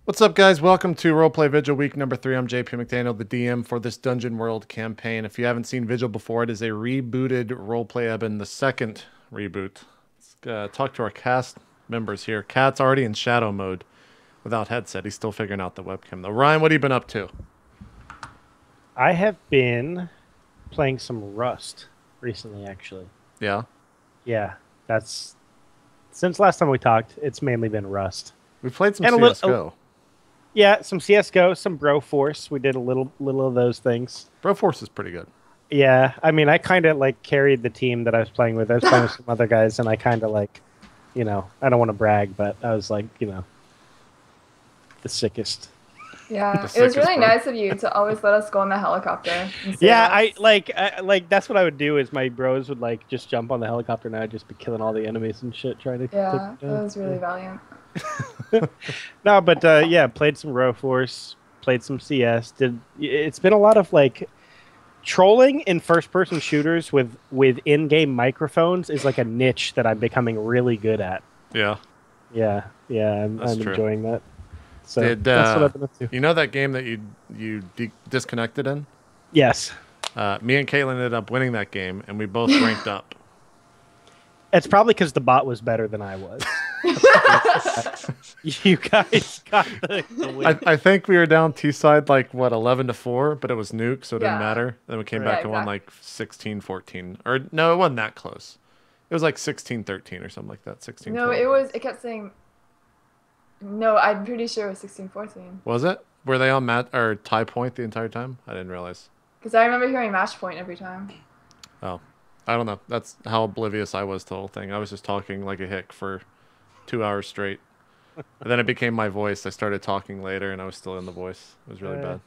What's up, guys? Welcome to Roleplay Vigil week number 3. I'm JP McDaniel, the DM for this Dungeon World campaign. If you haven't seen Vigil before, it is a rebooted Roleplay Ehbon, the second reboot. Let's talk to our cast members here. Cat's already in shadow mode without headset. He's still figuring out the webcam, though. Ryan, what have you been up to? I have been playing some Rust recently, actually. Yeah? Yeah, that's... Since last time we talked, it's mainly been Rust. We played some And CSGO. Yeah, some CSGO, some Broforce. We did a little of those things. Broforce is pretty good. Yeah, I mean, I kind of like carried the team that I was playing with. I was playing with some other guys, and I kind of like, I don't want to brag, but I was like, the sickest. Yeah, it was really nice of you to always let us go on the helicopter. Yeah, I like that's what I would do. Is my bros would like just jump on the helicopter, and I'd just be killing all the enemies and shit, trying to. Yeah, that was really valiant. No, but yeah, played some Broforce, played some CS. It's been a lot of like trolling in first-person shooters with in-game microphones is like a niche that I'm becoming really good at. Yeah. Yeah, I'm enjoying that. So that's what I've been up to. You know that game that you disconnected in? Yes. Me and Kaitlyn ended up winning that game, and we both ranked up. It's probably because the bot was better than I was. You guys got the win. I think we were down T-side like, what, 11-4, but it was nuke, so it didn't matter. Then we came back and won like 16-14. Or, no, it wasn't that close. It was like 16-13 or something like that. 16. No, it kept saying... No, I'm pretty sure it was 16-14. Was it? Were they on tie point the entire time? I didn't realize. Because I remember hearing match point every time. Oh. I don't know. That's how oblivious I was to the whole thing. I was just talking like a hick for 2 hours straight. And then it became my voice. I started talking later, and I was still in the voice. It was really bad.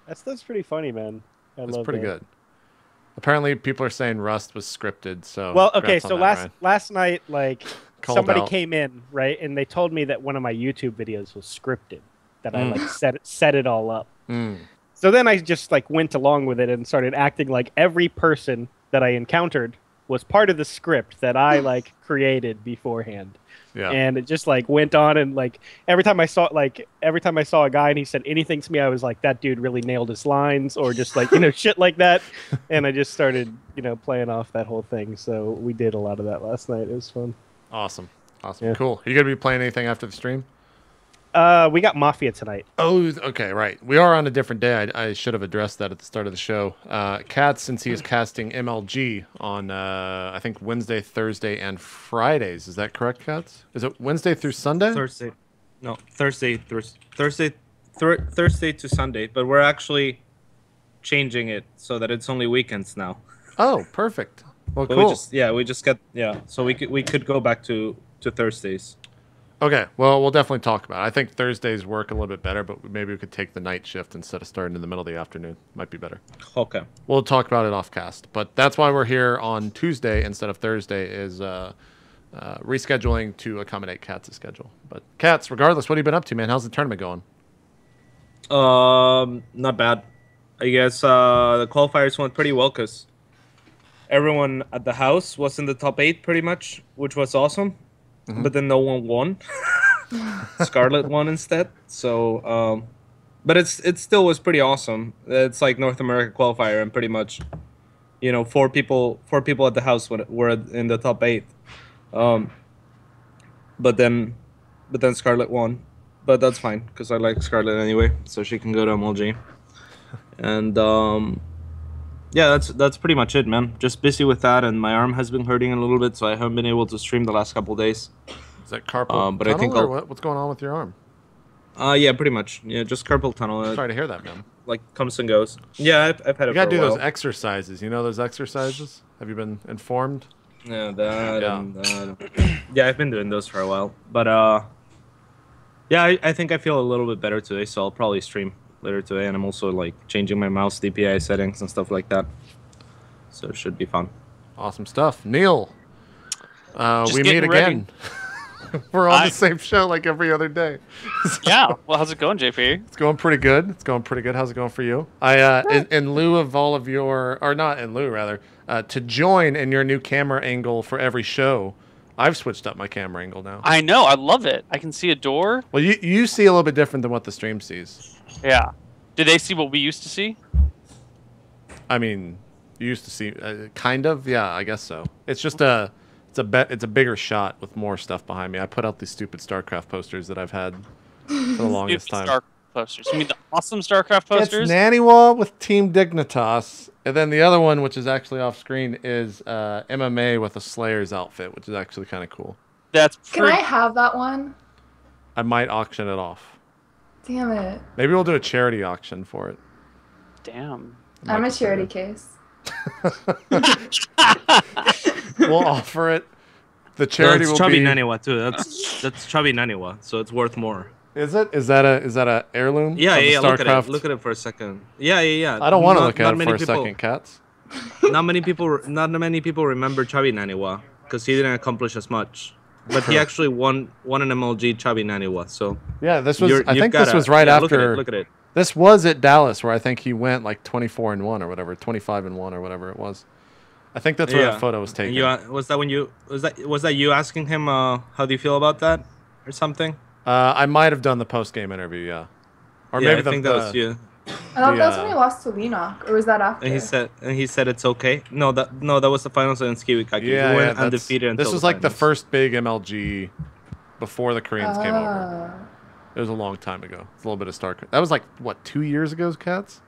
That's pretty funny, man. It's pretty good. Apparently, people are saying Rust was scripted. So well, okay. So last night, like somebody out. came in, right, and they told me that one of my YouTube videos was scripted. That I like set it all up. So then I just like went along with it and started acting like every person that I encountered was part of the script that I like created beforehand. Yeah. And it just like went on, and like every time I saw a guy and he said anything to me, I was like, that dude really nailed his lines, or just like, shit like that. And I just started, playing off that whole thing. So we did a lot of that last night. It was fun. Awesome. Yeah. Cool. Are you going to be playing anything after the stream? We got Mafia tonight. Oh, okay, right. We are on a different day. I should have addressed that at the start of the show. KatZ, since he is casting MLG on, I think, Wednesday, Thursday, and Fridays. Is that correct, KatZ? Is it Wednesday through Sunday? Thursday. No, Thursday to Sunday. But we're actually changing it so that it's only weekends now. Oh, perfect. Well, but cool. we just got so we could go back to Thursdays. Okay, well, we'll definitely talk about it. I think Thursdays work a little bit better, but maybe we could take the night shift instead of starting in the middle of the afternoon. Might be better. Okay. We'll talk about it off cast. But that's why we're here on Tuesday instead of Thursday, is rescheduling to accommodate KatZ's schedule. But KatZ, regardless, what have you been up to, man? How's the tournament going? Not bad. I guess the qualifiers went pretty well because everyone at the house was in the top 8 pretty much, which was awesome. But then no one won. Scarlet won instead. So, but it still was pretty awesome. It's like North America qualifier, and pretty much, 4 people at the house were in the top 8. But then Scarlet won. But that's fine because I like Scarlet anyway, so she can go to MLG. And yeah, that's pretty much it, man. Just busy with that, and my arm has been hurting a little bit, so I haven't been able to stream the last couple of days. Is that carpal but tunnel, I think or what's going on with your arm? Yeah, pretty much. Yeah, just carpal tunnel. Sorry to hear that, man. Like comes and goes. Yeah, I've had it for a while. You gotta do those exercises. You know those exercises? Have you been informed? Yeah, yeah, I've been doing those for a while. But yeah, I think I feel a little bit better today, so I'll probably stream later today, and I'm also like changing my mouse DPI settings and stuff like that, so it should be fun. Awesome stuff. Neal, we meet again. We're on the same show like every other day. Yeah, well, how's it going, JP? It's going pretty good. How's it going for you? In lieu of all of your, or not in lieu rather, to join in your new camera angle for every show, I've switched up my camera angle now. I know. I love it. I can see a door. Well, you see a little bit different than what the stream sees. Yeah. Do they see what we used to see? I mean, you used to see kind of. Yeah, I guess so. It's just it's a bigger shot with more stuff behind me. I put out these stupid StarCraft posters that I've had for the longest time. StarCraft posters. You mean the awesome StarCraft posters? It's Naniwa with Team Dignitas, and then the other one, which is actually off screen, is MMA with a Slayer's outfit, which is actually kind of cool. That's Can I have that one? I might auction it off. Damn it. Maybe we'll do a charity auction for it. Damn. I'm a charity case. We'll offer it. The charity will Chubby be Naniwa too. That's Chubby Naniwa, so it's worth more. Is it? Is that a heirloom? Yeah, of the yeah. StarCraft? Look at it for a second. Yeah. I don't want to look at it many for a people, second, Cats. Not many people remember Chubby Naniwa because he didn't accomplish as much. But he actually won an MLG Chubby Naniwa. So yeah, this was. I think this was right after. Look at it. This was at Dallas, where I think he went like 24-1 or whatever, 25-1 or whatever it was. I think that's where that photo was taken. Was that you asking him how do you feel about that or something? I might have done the post game interview, yeah. Or Yeah, maybe I think that was you. I thought that's when he lost to Lenok, or was that after? And he said it's okay. No, that was the finals against Kiwikaki. Yeah, he went undefeated until this was the like the finals. first big MLG before the Koreans came over. It was a long time ago. It's a little bit of StarCraft. That was like what, 2 years ago, Cats?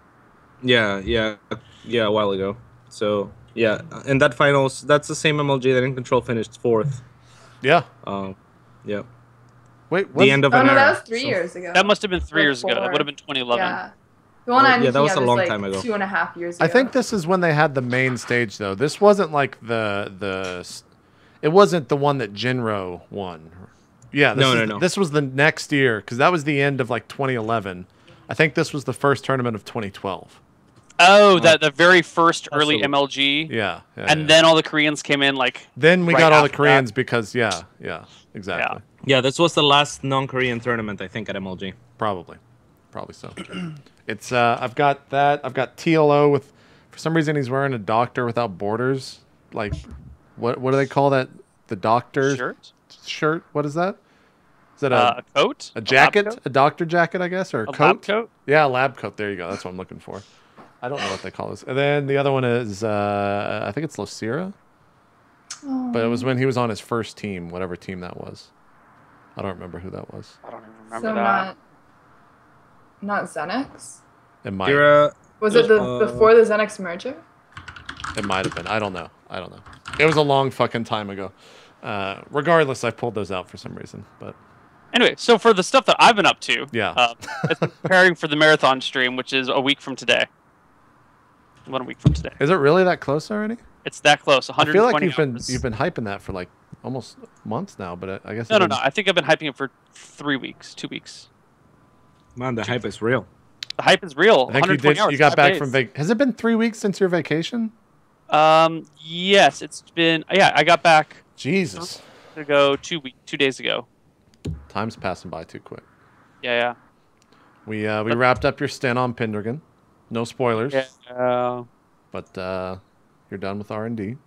Yeah, a while ago. So yeah, in that finals, that's the same MLG that In Control finished 4th. Yeah. Yeah. Wait, The end of an no, era. that was 3 years ago. That must have been 3 years ago. That Four. would have been 2011. Yeah. The one I'm yeah, that was thinking a of long is, time like, ago. 2.5 years ago. I think this is when they had the main stage, though. This wasn't like it wasn't the one that Jinro won. Yeah, No. This was the next year, because that was the end of like 2011. I think this was the first tournament of 2012. Oh, the very first early Absolutely. MLG. Yeah. And then all the Koreans came in like. Then we right got all the after Koreans that. because exactly. Yeah, this was the last non-Korean tournament I think at MLG. Probably so. It's I've got that. I've got TLO with, for some reason he's wearing a Doctor Without Borders. Like, what do they call that? The doctor shirt. What is that? Is that a coat? A jacket? Lab coat? A doctor jacket, I guess, or a coat? Lab coat? Yeah, a lab coat. There you go. That's what I'm looking for. I don't know what they call this. And then the other one is I think it's Losira. But it was when he was on his first team, whatever team that was. I don't remember who that was. I don't even remember So that. not Xenix? It might. Was it before the Xenix merger? It might have been. I don't know. It was a long fucking time ago. Regardless, I pulled those out for some reason. But Anyway, so for the stuff that I've been up to, yeah, it's preparing for the marathon stream, which is a week from today. 1 week from today. Is it really that close already? It's that close. I feel 120 like you've been hyping that for like almost months now, but I guess No. I think I've been hyping it for 3 weeks, 2 weeks. Man, the hype is real. The hype is real. I think 120 hours, you got 5 back days. from vacation. Has it been 3 weeks since your vacation? Yes, it's been. Yeah, I got back Jesus. to go 2 days ago. Time's passing by too quick. Yeah. We wrapped up your stint on Pendragon. No spoilers. Yeah. But you're done with R&D. I'm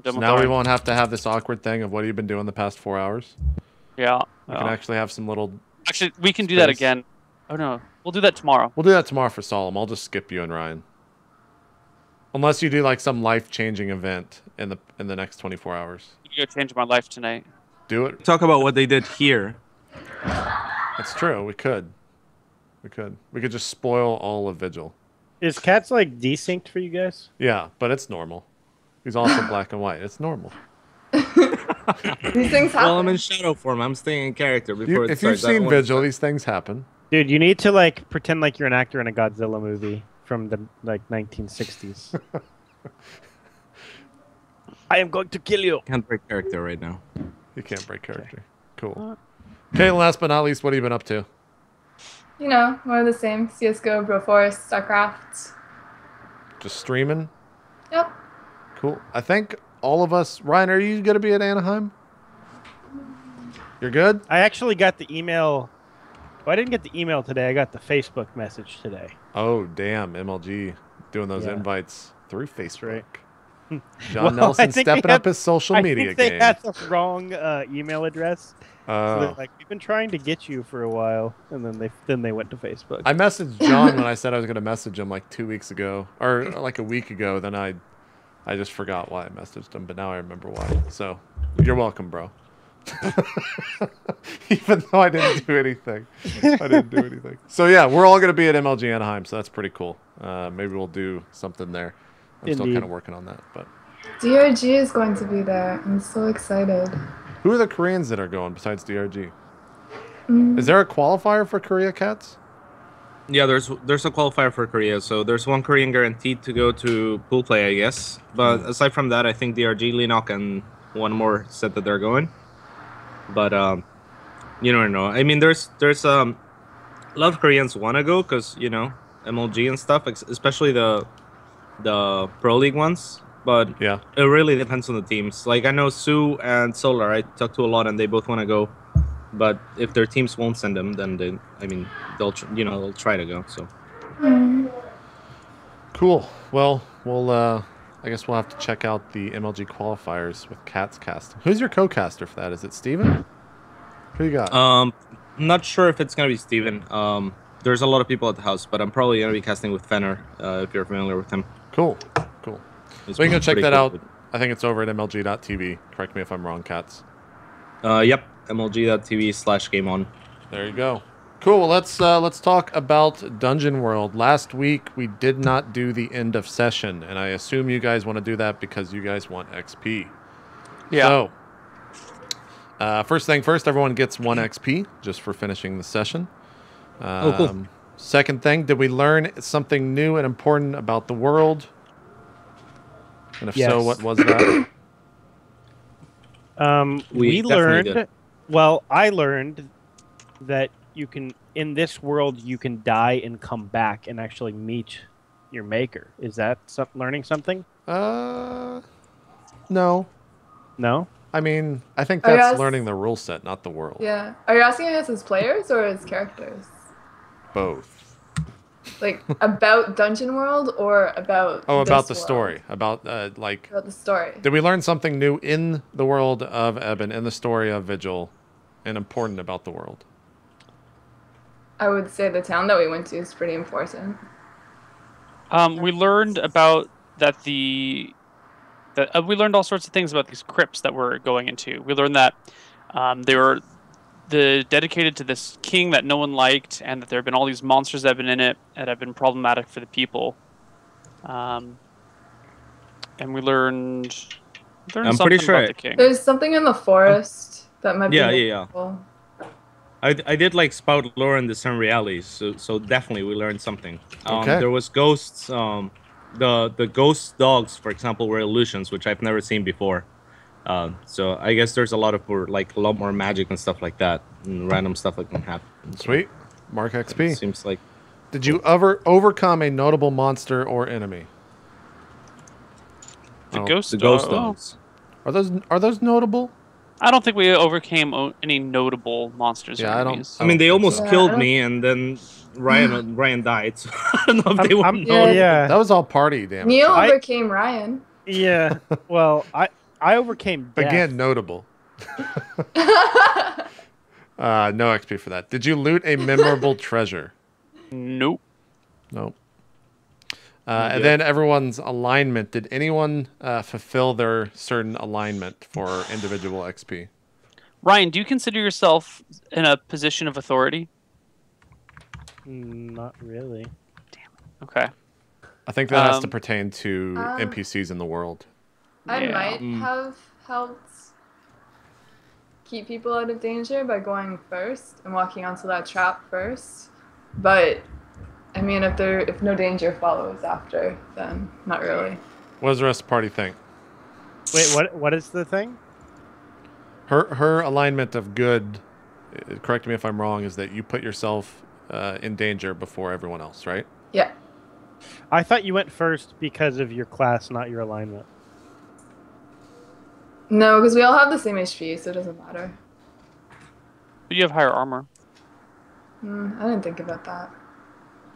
done So with now we R&D. won't have to have this awkward thing of what have you been doing the past 4 hours. Yeah. We can actually have some little... Actually, we can do that space. again. Oh no, we'll do that tomorrow. We'll do that tomorrow for Solemn. I'll just skip you and Ryan. Unless you do like some life-changing event in the next 24 hours. You go change my life tonight. Do it. Talk about what they did here. That's true. We could. We could just spoil all of Vigil. Is Cats like desynced for you guys? Yeah, but it's normal. He's also black and white. It's normal. These things happen. Well, I'm in shadow form. I'm staying in character before it If you've starts. I don't seen wanna Vigil, start. these things happen. Dude, you need to like pretend like you're an actor in a Godzilla movie from the like 1960s. I am going to kill you. Can't break character right now. You can't break character. Cool. Kaitlyn, last but not least, what have you been up to? You know, more of the same. CSGO, Broforce, StarCraft. Just streaming? Yep. Cool. I think all of us... Ryan, are you going to be at Anaheim? You're good? I actually got the email. Well, I didn't get the email today. I got the Facebook message today. Oh, damn. MLG doing those Yeah. invites through Facebook. right. John Nelson stepping up his social media I think they game. had the wrong email address. So they're Oh. like, we've been trying to get you for a while, and then they went to Facebook. I messaged John when I said I was going to message him like 2 weeks ago, or like a week ago. Then I just forgot why I messaged him, but now I remember why. So you're welcome, bro. Even though I didn't do anything. So yeah, we're all going to be at MLG Anaheim, so that's pretty cool. Maybe we'll do something there. I'm still kind of working on that. But DRG is going to be there. I'm so excited. who are the Koreans that are going besides DRG? Is there a qualifier for RootCatZ? Yeah, there's a qualifier for Korea, so there's one Korean guaranteed to go to pool play, I guess. But aside from that, I think DRG, Linok, and one more said that they're going. But you never know. I mean, there's a lot of Koreans want to go because MLG and stuff, especially the Pro League ones. But Yeah. it really depends on the teams. Like I know Sue and Solar, I talk to a lot, and they both want to go. But if their teams won't send them, then they'll try to go. So Cool. Well, I guess we'll have to check out the MLG qualifiers with Cat's casting. Who's your co-caster for that? Is it Steven? Who you got? I'm not sure if it's gonna be Steven. There's a lot of people at the house, but I'm probably gonna be casting with Fenner, if you're familiar with him. Cool. He's We can go check pretty that cool out. dude. I think it's over at MLG.tv. Correct me if I'm wrong, Cats. Yep, MLG.tv/game on. There you go. Cool. Well, let's talk about Dungeon World. Last week we did not do the end of session, and I assume you guys want to do that because you guys want XP. Yeah. So, first thing first, everyone gets 1 XP just for finishing the session. Cool. Second thing, did we learn something new and important about the world? And if so, Yes. what was that? We definitely learned. did. Well, I learned that you can in this world you can die and come back and actually meet your maker. Is that learning something? No. No. I mean, I think Are you that's ask- learning the rule set, not the world. Yeah. Are you asking us as players or as characters? Both. Like about Dungeon World or about Oh, about the this world? story. About About the story. did we learn something new in the world of Ehbon, in the story of Vigil, and important about the world? I would say the town that we went to is pretty important. We learned about we learned all sorts of things about these crypts that we're going into. We learned that they were dedicated to this king that no one liked, and that there have been all these monsters that have been in it that have been problematic for the people. And we learned I'm something pretty sure about the king. There's something in the forest that might be Yeah. helpful. I did like spout lore and discern realities, so definitely we learned something. Okay. There was ghosts. The ghost dogs, for example, were illusions, which I've never seen before. So I guess there's a lot more magic and stuff like that, and random stuff that can happen. Sweet. Mark XP. Seems like Did you ever overcome a notable monster or enemy? The Oh, ghost the ghost dog. dogs. Are those notable? I don't think we overcame any notable monsters. Yeah, or I don't- enemies. I mean, they think almost so. killed Yeah, I me, and then Ryan died. So I don't know if they were I'm- notable. yeah. That was all party damage. Neal I- overcame Ryan. Yeah. Well, I overcame death. Again, notable. No XP for that. Did you loot a memorable treasure? Nope. Nope. And then everyone's alignment. Did anyone fulfill their certain alignment for individual XP? Ryan, do you consider yourself in a position of authority? Not really. Okay. I think that has to Um, pertain to NPCs in the world. I Yeah. might have helped keep people out of danger by going first and walking onto that trap first. But I mean, if no danger follows after, then not really. What does the rest of the party think? Wait, what is the thing? Her alignment of good, correct me if I'm wrong, is that you put yourself in danger before everyone else, right? Yeah. I thought you went first because of your class, not your alignment. No, because we all have the same HP, so it doesn't matter. But you have higher armor. I didn't think about that.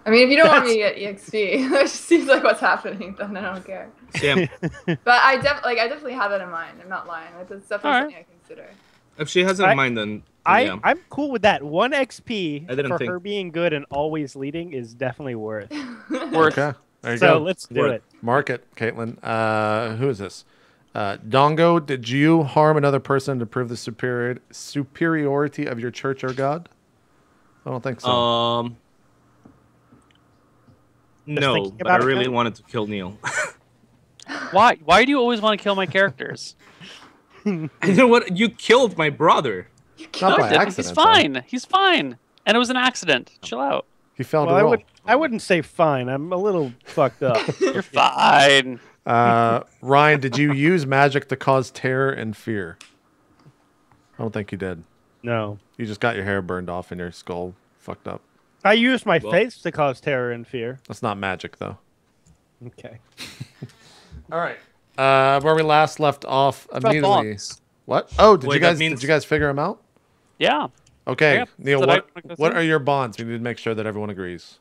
I mean, if you don't want me to get EXP, it just seems like what's happening. Then I don't care. Yeah. But I definitely have that in mind. I'm not lying. Like, that's definitely something I consider. If she has it in mind, then yeah. I'm cool with that. 1 XP for think. her being good and always leading is definitely worth. Okay. There you So go. let's do it. Mark it, Kaitlyn. Who is this? Dongo, did you harm another person to prove the superiority of your church or god? I don't think so. No, but I really wanted to kill Neal. Why? Why do you always want to kill my characters? You know what? You killed my brother. Not by accident. He's fine. He's fine. And it was an accident. Chill out. He fell to roll. I wouldn't say fine. I'm a little fucked up. You're fine. Ryan, did you use magic to cause terror and fear? I don't think you did. No. You just got your hair burned off and your skull fucked up. I used my face to cause terror and fear. That's not magic, though. Okay. All right. Where we last left off immediately. Bonds. What? Oh, did Wait, you guys figure them out? Yeah. Okay, Yeah, Neal. so What are your bonds? We need to make sure that everyone agrees.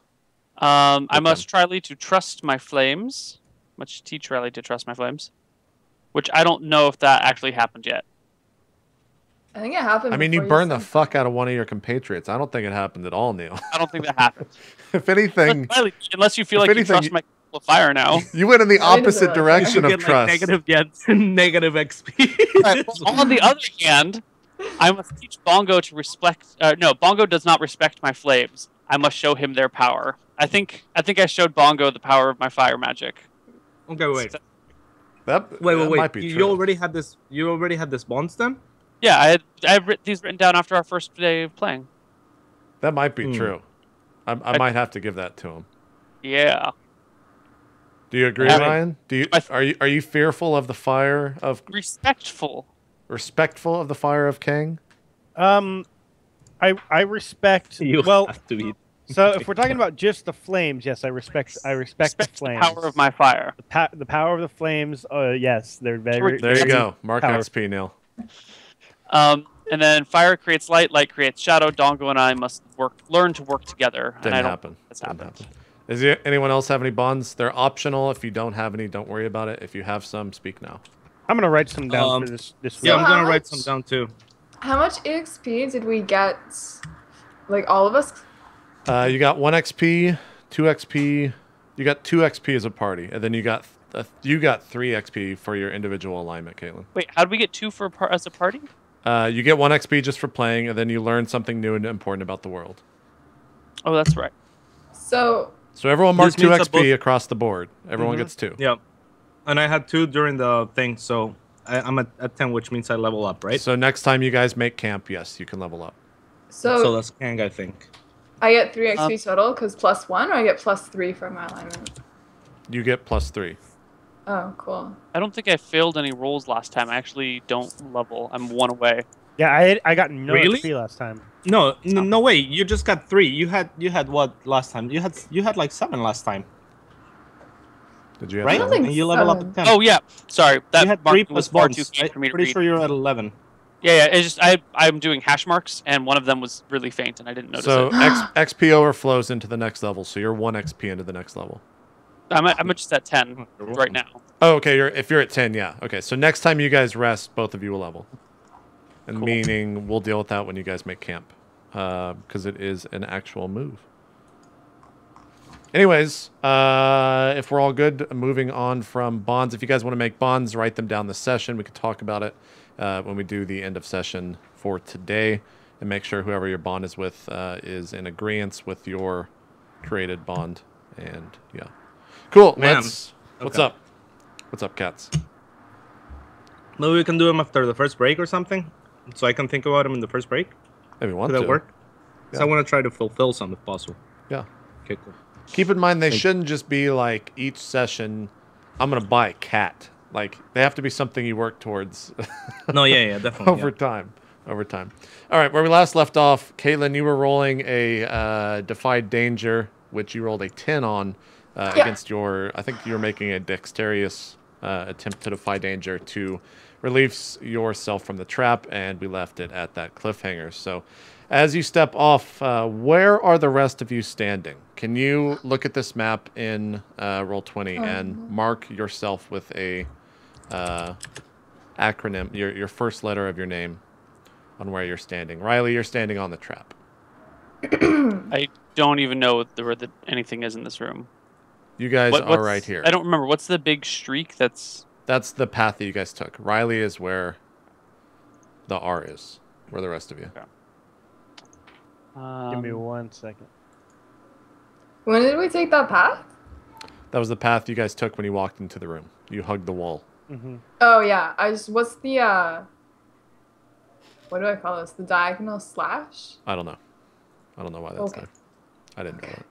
I must try to trust my flames. Must teach Riley to trust my flames. Which I don't know if that actually happened yet. I think it happened. I mean, you before burned the fuck out of one of your compatriots. I don't think it happened at all, Neal. I don't think that happened. If anything, unless you feel like you trust my fire now. You went in the opposite direction of Get, trust. negative XP. Right, well, on the other hand, I must teach Bongo to respect. No, Bongo does not respect my flames. I must show him their power. I think I showed Bongo the power of my fire magic. Okay, wait. That Wait. might be You true. already had this. You already had this bonds then? Yeah, I had these written down after our first day of playing. That might be true. I might have to give that to him. Yeah. Do you agree, Ryan? Are you fearful of the fire of respectful of the fire of Kang? I respect. You have to eat. So if we're talking about just the flames, yes, I respect the flames. The power of my fire. The power of the flames. Yes, they're very. There you go. Mark XP, Neal. And then fire creates light, light creates shadow. Dongo and I must learn to work together. Didn't happen. That's happened. Does anyone else have any bonds? They're optional. If you don't have any, don't worry about it. If you have some, speak now. I'm gonna write some down for this week. Yeah, I'm gonna write some down too. How much EXP did we get? Like all of us? You got 1 XP, 2 XP. You got 2 XP as a party, and then you got 3 XP for your individual alignment, Kaitlyn. Wait, how did we get 2 as a party? You get 1 XP just for playing, and then you learn something new and important about the world. Oh, that's right. So everyone marks 2 XP across the board. Everyone gets 2. Yeah, and I had 2 during the thing, so I'm at 10, which means I level up, right? So next time you guys make camp, yes, you can level up. So that's Kang, I think. I get 3 XP total because +1, or I get +3 for my alignment. You get +3. Oh, cool. I don't think I failed any rolls last time. I actually don't level. I'm 1 away. Yeah, I got no Really? XP last time. No way. You just got 3. You had what last time? You had like 7 last time. Did you have right? 7? And you level up to 10. Oh yeah, sorry. That you had mark 3 was plus far bonds. too faint for me to Pretty read. sure you're at 11. Yeah. It's just I'm doing hash marks, and one of them was really faint, and I didn't notice So it. XP overflows into the next level. So you're 1 XP into the next level. I'm just at 10 right now. Oh, okay. If you're at 10, yeah. Okay. So next time you guys rest, both of you will level. And meaning we'll deal with that when you guys make camp, because it is an actual move. Anyways, if we're all good, moving on from bonds. If you guys want to make bonds, write them down the session. We could talk about it when we do the end of session for today, and make sure whoever your bond is with is in agreement with your created bond. And yeah, cool. What's up? What's up, cats? Maybe we can do them after the first break or something, so I can think about them in the first break. If you want Could to. that work? Yeah. So I want to try to fulfill some if possible. Yeah. Okay, cool. Keep in mind, they shouldn't just be like each session, I'm going to buy a cat. Like, they have to be something you work towards. No, yeah, definitely. over time. All right, where we last left off, Kaitlyn, you were rolling a Defied Danger, which you rolled a 10 on against your, I think you were making a dexterous attempt to defy danger to relieve yourself from the trap, and we left it at that cliffhanger. So As you step off, where are the rest of you standing? Can you look at this map in Roll20 and mark yourself with a acronym, your first letter of your name on where you're standing? Riley, you're standing on the trap. I don't even know where anything is in this room. You guys are right here. I don't remember. What's the big streak? That's the path that you guys took. Riley is where the R is. Where the rest of you? Okay. Give me 1 second. When did we take that path? That was the path you guys took when you walked into the room. You hugged the wall. Mm-hmm. Oh yeah, what's the what do I call this? The diagonal slash? I don't know. I don't know why that's there. I didn't know that.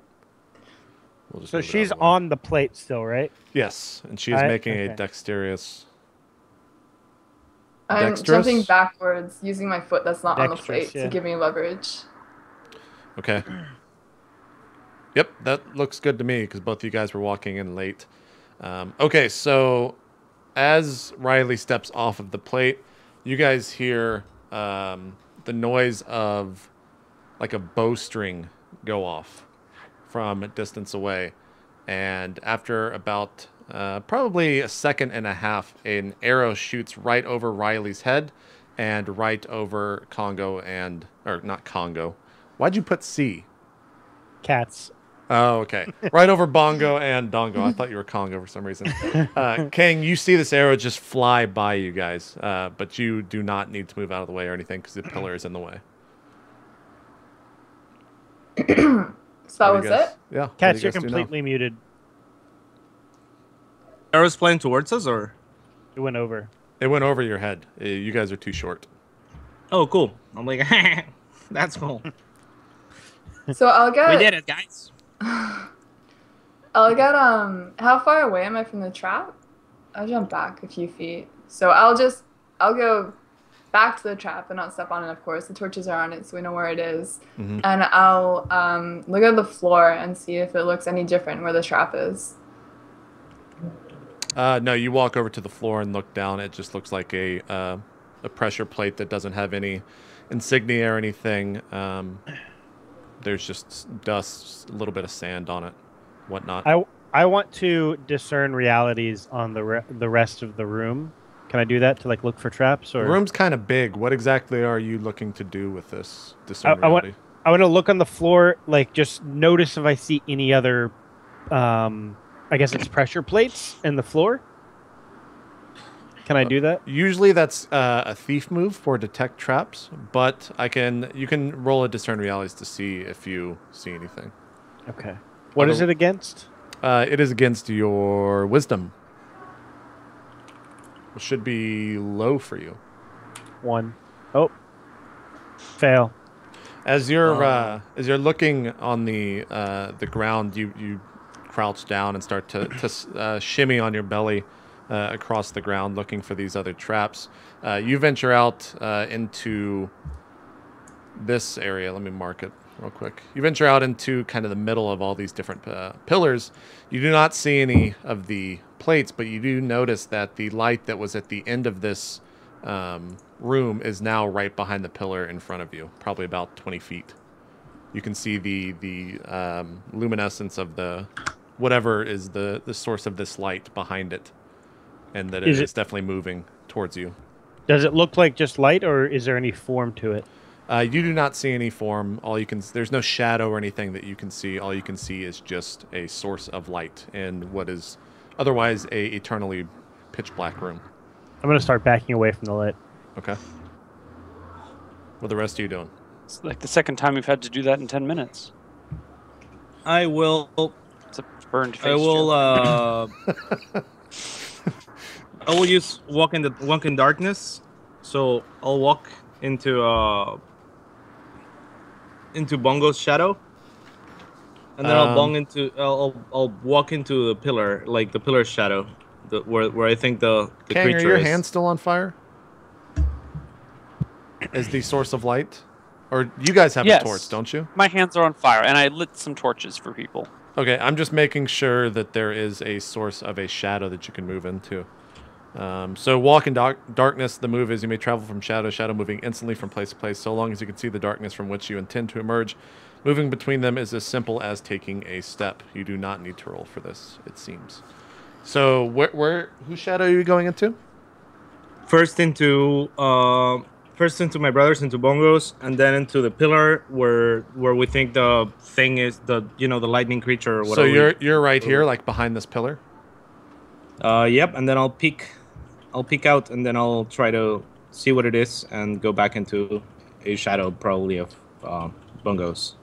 We'll just So move it she's out of the way. on the plate still, right? Yes, and she is making a dexterous. I'm Dexterous? jumping backwards using my foot that's not on the Dexterous, plate to give me leverage. Okay. Yep, that looks good to me because both of you guys were walking in late. Okay, so as Riley steps off of the plate, you guys hear the noise of like a bowstring go off from a distance away. And after about probably a second and a half, an arrow shoots right over Riley's head and right over Congo and... Or not Congo. Why'd you put C? Cats. Oh, okay. Right over Bongo and Dongo. I thought you were Congo for some reason. Kang, you see this arrow just fly by you guys, but you do not need to move out of the way or anything because the pillar is in the way. So that was it? Yeah. Cats, you're completely muted. Arrow's playing towards us, or? It went over. It went over your head. You guys are too short. Oh, cool. I'm like, that's cool. So I'll get... We did it, guys. I'll get, how far away am I from the trap? I'll jump back a few feet. So I'll go back to the trap and not step on it, of course. The torches are on it, so we know where it is. Mm-hmm. And I'll look at the floor and see if it looks any different where the trap is. No, you walk over to the floor and look down. It just looks like a pressure plate that doesn't have any insignia or anything. There's just dust, a little bit of sand on it, whatnot. I want to discern realities on the rest of the room. Can I do that to like look for traps? Or The room's kind of big. What exactly are you looking to do with this discern reality? I want to look on the floor, like just notice if I see any other, I guess it's pressure plates in the floor. Can I do that? Usually that's a thief move for detect traps, but you can roll a discern realities to see if you see anything. Okay. What is it against? It is against your wisdom. It should be low for you. 1. Oh. Fail. As you're looking on the ground, you crouch down and start to shimmy on your belly across the ground, looking for these other traps. You venture out into this area. Let me mark it real quick. You venture out into kind of the middle of all these different pillars. You do not see any of the plates, but you do notice that the light that was at the end of this room is now right behind the pillar in front of you, probably about 20 feet. You can see the luminescence of the whatever is the source of this light behind it, and that it is definitely moving towards you. Does it look like just light, or is there any form to it? You do not see any form. There's no shadow or anything that you can see. All you can see is just a source of light in what is otherwise a eternally pitch black room. I'm going to start backing away from the light. Okay. What are the rest of you doing? It's like the second time we've had to do that in 10 minutes. I will. It's a burned face. I will. I will use walk in darkness. So I'll walk into Bongo's shadow, and then I'll walk into the pillar, like the pillar's shadow, where I think the Kang, creature is. are your hands still on fire? Is the source of light? Or you guys have a torch, don't you? My hands are on fire, and I lit some torches for people. Okay, I'm just making sure that there is a source of a shadow that you can move into. So walk in darkness. The move is you may travel from shadow to shadow, moving instantly from place to place, so long as you can see the darkness from which you intend to emerge. Moving between them is as simple as taking a step. You do not need to roll for this, it seems. So whose shadow are you going into? First into my brothers, into Bongos, and then into the pillar where we think the thing is, the lightning creature or whatever. So you're right here, like behind this pillar. Yep, and then I'll peek out, and then I'll try to see what it is and go back into a shadow, probably of Bongos.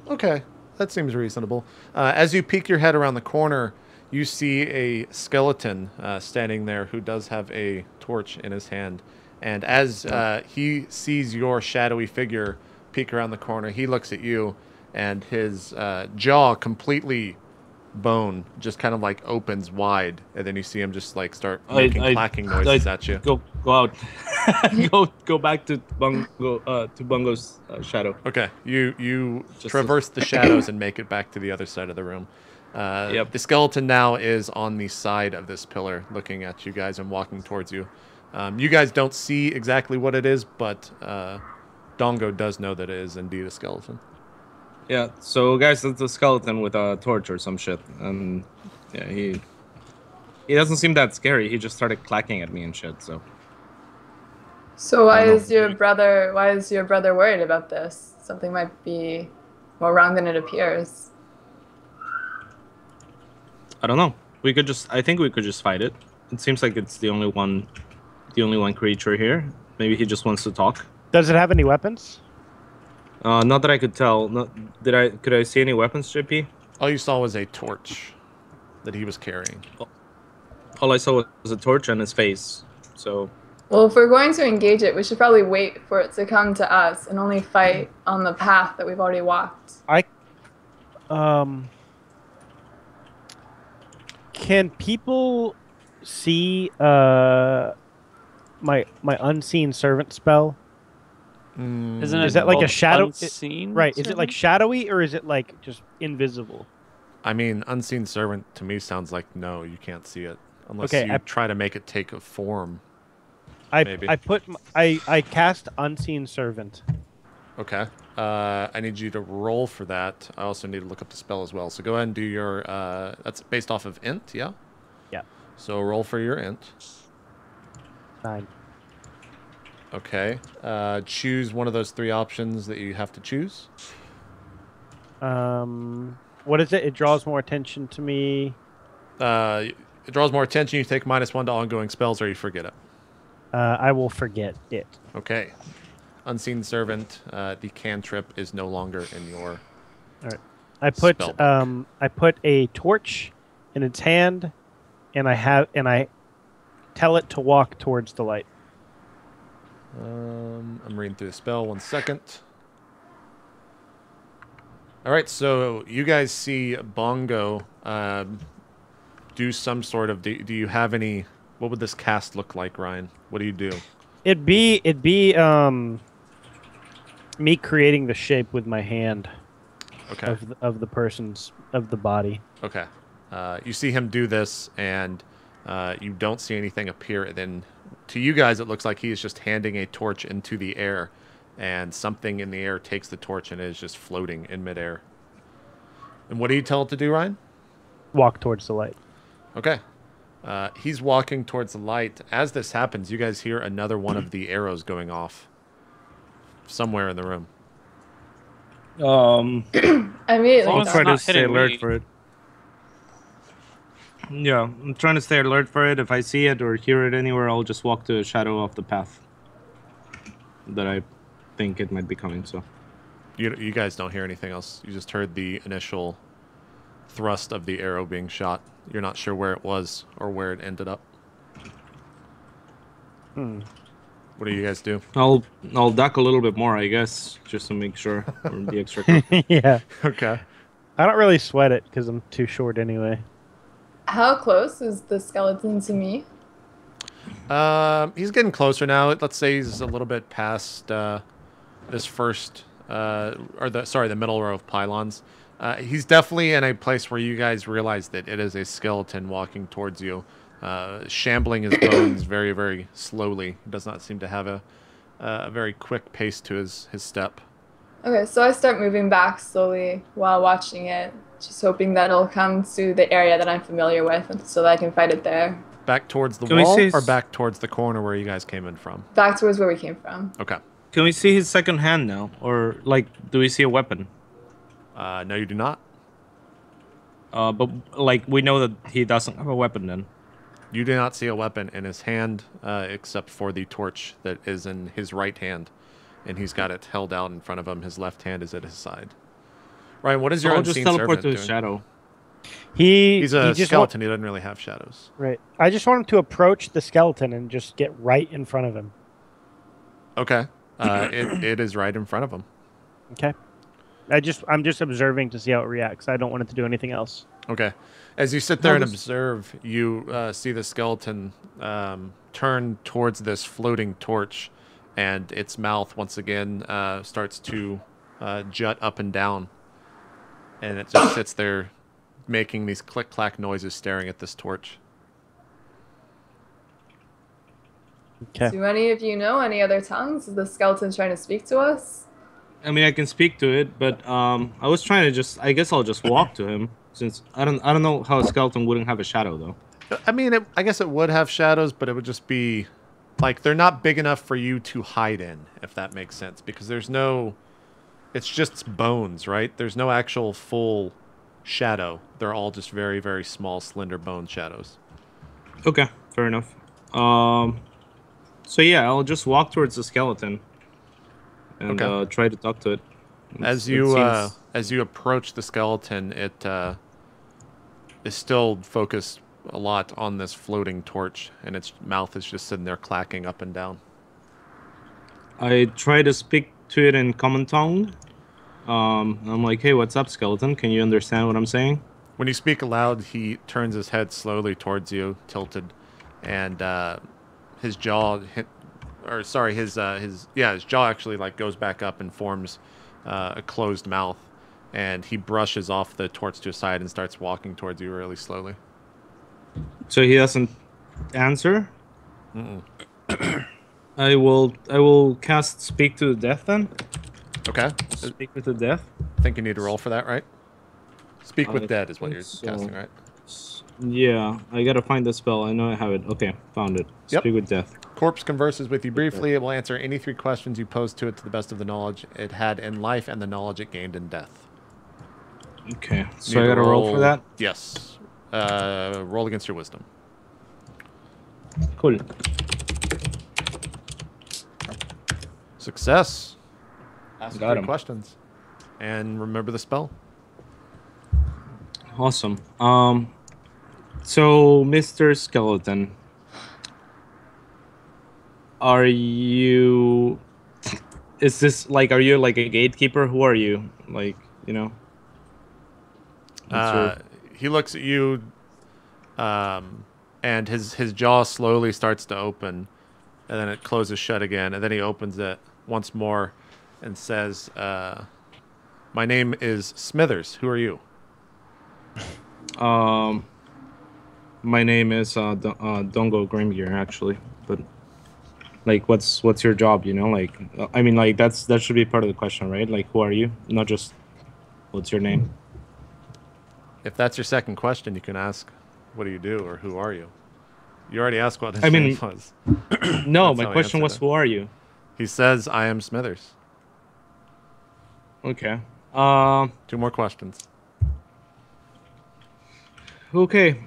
Okay, that seems reasonable. As you peek your head around the corner, you see a skeleton standing there who does have a torch in his hand. And as he sees your shadowy figure peek around the corner, he looks at you, and his jaw completely bone just kind of like opens wide, and then you see him just like start making clacking noises at you. Go out. go back to Bungo's shadow. Okay, you traverse the shadows and make it back to the other side of the room. Yep. The skeleton now is on the side of this pillar, looking at you guys and walking towards you. You guys don't see exactly what it is, but Dongo does know that it is indeed a skeleton. Yeah, so guys, it's a skeleton with a torch or some shit, and yeah, he doesn't seem that scary. He just started clacking at me and shit. So why is your brother worried about this? Something might be more wrong than it appears. I don't know. I think we could just fight it. It seems like it's the only one creature here. Maybe he just wants to talk. Does it have any weapons? Not that I could tell. Could I see any weapons, JP? All you saw was a torch that he was carrying. All I saw was a torch and his face. So. Well, if we're going to engage it, we should probably wait for it to come to us and only fight on the path that we've already walked. Can people see my unseen servant spell? Isn't it? Is that like a shadow? Unseen Right. servant? Is it like shadowy, or is it like just invisible? I mean, unseen servant to me sounds like no, you can't see it unless Okay, you try to make it take a form. I cast unseen servant. Okay. I need you to roll for that. I also need to look up the spell as well. So go ahead and do your. That's based off of int, yeah. Yeah. So roll for your int. 9. Okay. Choose one of those 3 options that you have to choose. What is it? It draws more attention to me. It draws more attention. You take -1 to ongoing spells, or you forget it. I will forget it. Okay. Unseen servant. The cantrip is no longer in your. All right. I put a torch in its hand, and I tell it to walk towards the light. I'm reading through the spell. 1 second. All right, so you guys see Bongo do some sort of. Do you have any? What would this cast look like, Ryan? What do you do? It'd be me creating the shape with my hand. Okay. Of the body. Okay. You see him do this, and you don't see anything appear. And then, to you guys, it looks like he is just handing a torch into the air, and something in the air takes the torch and is just floating in midair. And what do you tell it to do, Ryan? Walk towards the light. Okay. He's walking towards the light. As this happens, you guys hear another one of the arrows going off somewhere in the room. I immediately I'll try to not stay hitting alert me. for it. Yeah, I'm trying to stay alert for it. If I see it or hear it anywhere, I'll just walk to a shadow off the path that I think it might be coming. So You guys don't hear anything else. You just heard the initial thrust of the arrow being shot. You're not sure where it was or where it ended up. What do you guys do? I'll duck a little bit more, I guess, just to make sure or be extra careful. Yeah. Okay. I don't really sweat it because I'm too short anyway. How close is the skeleton to me? He's getting closer now. Let's say he's a little bit past this first, the middle row of pylons. He's definitely in a place where you guys realize that it is a skeleton walking towards you. shambling his bones very, very slowly. He does not seem to have a very quick pace to his step. Okay, so I start moving back slowly while watching it, just hoping that it'll come to the area that I'm familiar with so that I can fight it there. Back towards the wall or back towards the corner where you guys came in from? Back towards where we came from. Okay. Can we see his second hand now? Or, like, do we see a weapon? No, you do not. But, like, we know that he doesn't have a weapon then. You do not see a weapon in his hand, except for the torch that is in his right hand. And he's got it held out in front of him. His left hand is at his side. Ryan, what is your unseen servant doing? I'll just teleport to his shadow. He's a skeleton. He doesn't really have shadows. Right. I just want him to approach the skeleton and just get right in front of him. Okay. It is right in front of him. Okay. I'm just observing to see how it reacts. I don't want it to do anything else. Okay. As you sit there and observe, you see the skeleton turn towards this floating torch, and its mouth once again starts to jut up and down. And it just sits there making these click-clack noises staring at this torch. Okay. Do any of you know any other tongues? Is the skeleton trying to speak to us? I mean, I can speak to it, but I was trying to I guess I'll just walk to him, since I don't know how a skeleton wouldn't have a shadow, though. I mean, I guess it would have shadows, but it would just be, like, they're not big enough for you to hide in, if that makes sense, because there's no, it's just bones, right? There's no actual full shadow. They're all just very, very small, slender bone shadows. Okay, fair enough. So yeah, I'll just walk towards the skeleton and try to talk to it. As you approach the skeleton, it is still focused a lot on this floating torch, and its mouth is just sitting there clacking up and down. I try to speak to it in common tongue. I'm like, hey, what's up, skeleton? Can you understand what I'm saying? When you speak aloud, he turns his head slowly towards you, tilted, and his jaw his jaw actually like goes back up and forms a closed mouth, and he brushes off the torch to his side and starts walking towards you really slowly. So he doesn't answer? Mm-mm. I will cast Speak to the Death then. Okay. Speak with the Death. I think you need to roll for that, right? Speak with Dead is what you're casting, right? Yeah, I gotta find the spell. I know I have it. Okay, found it. Speak with Death. Corpse converses with you briefly. It will answer any 3 questions you pose to it to the best of the knowledge it had in life and the knowledge it gained in death. Okay, so I gotta roll for that? Yes. Roll against your wisdom. Cool. Success. Ask Got 3 him. questions. And remember the spell. Awesome. So, Mr. Skeleton, are you... Is this, like, are you, like, a gatekeeper? Who are you? Like, you know? He looks at you, and his jaw slowly starts to open, and then it closes shut again, and then he opens it once more and says, my name is Smithers. Who are you? My name is Dongo Grimgear, actually. But, like, what's your job, you know? Like, I mean, like, that should be part of the question, right? Like, who are you? Not just, what's your name? If that's your second question, you can ask, what do you do, or who are you? You already asked what his name was. No, my question was, who are you? He says, I am Smithers. Okay. 2 more questions. Okay.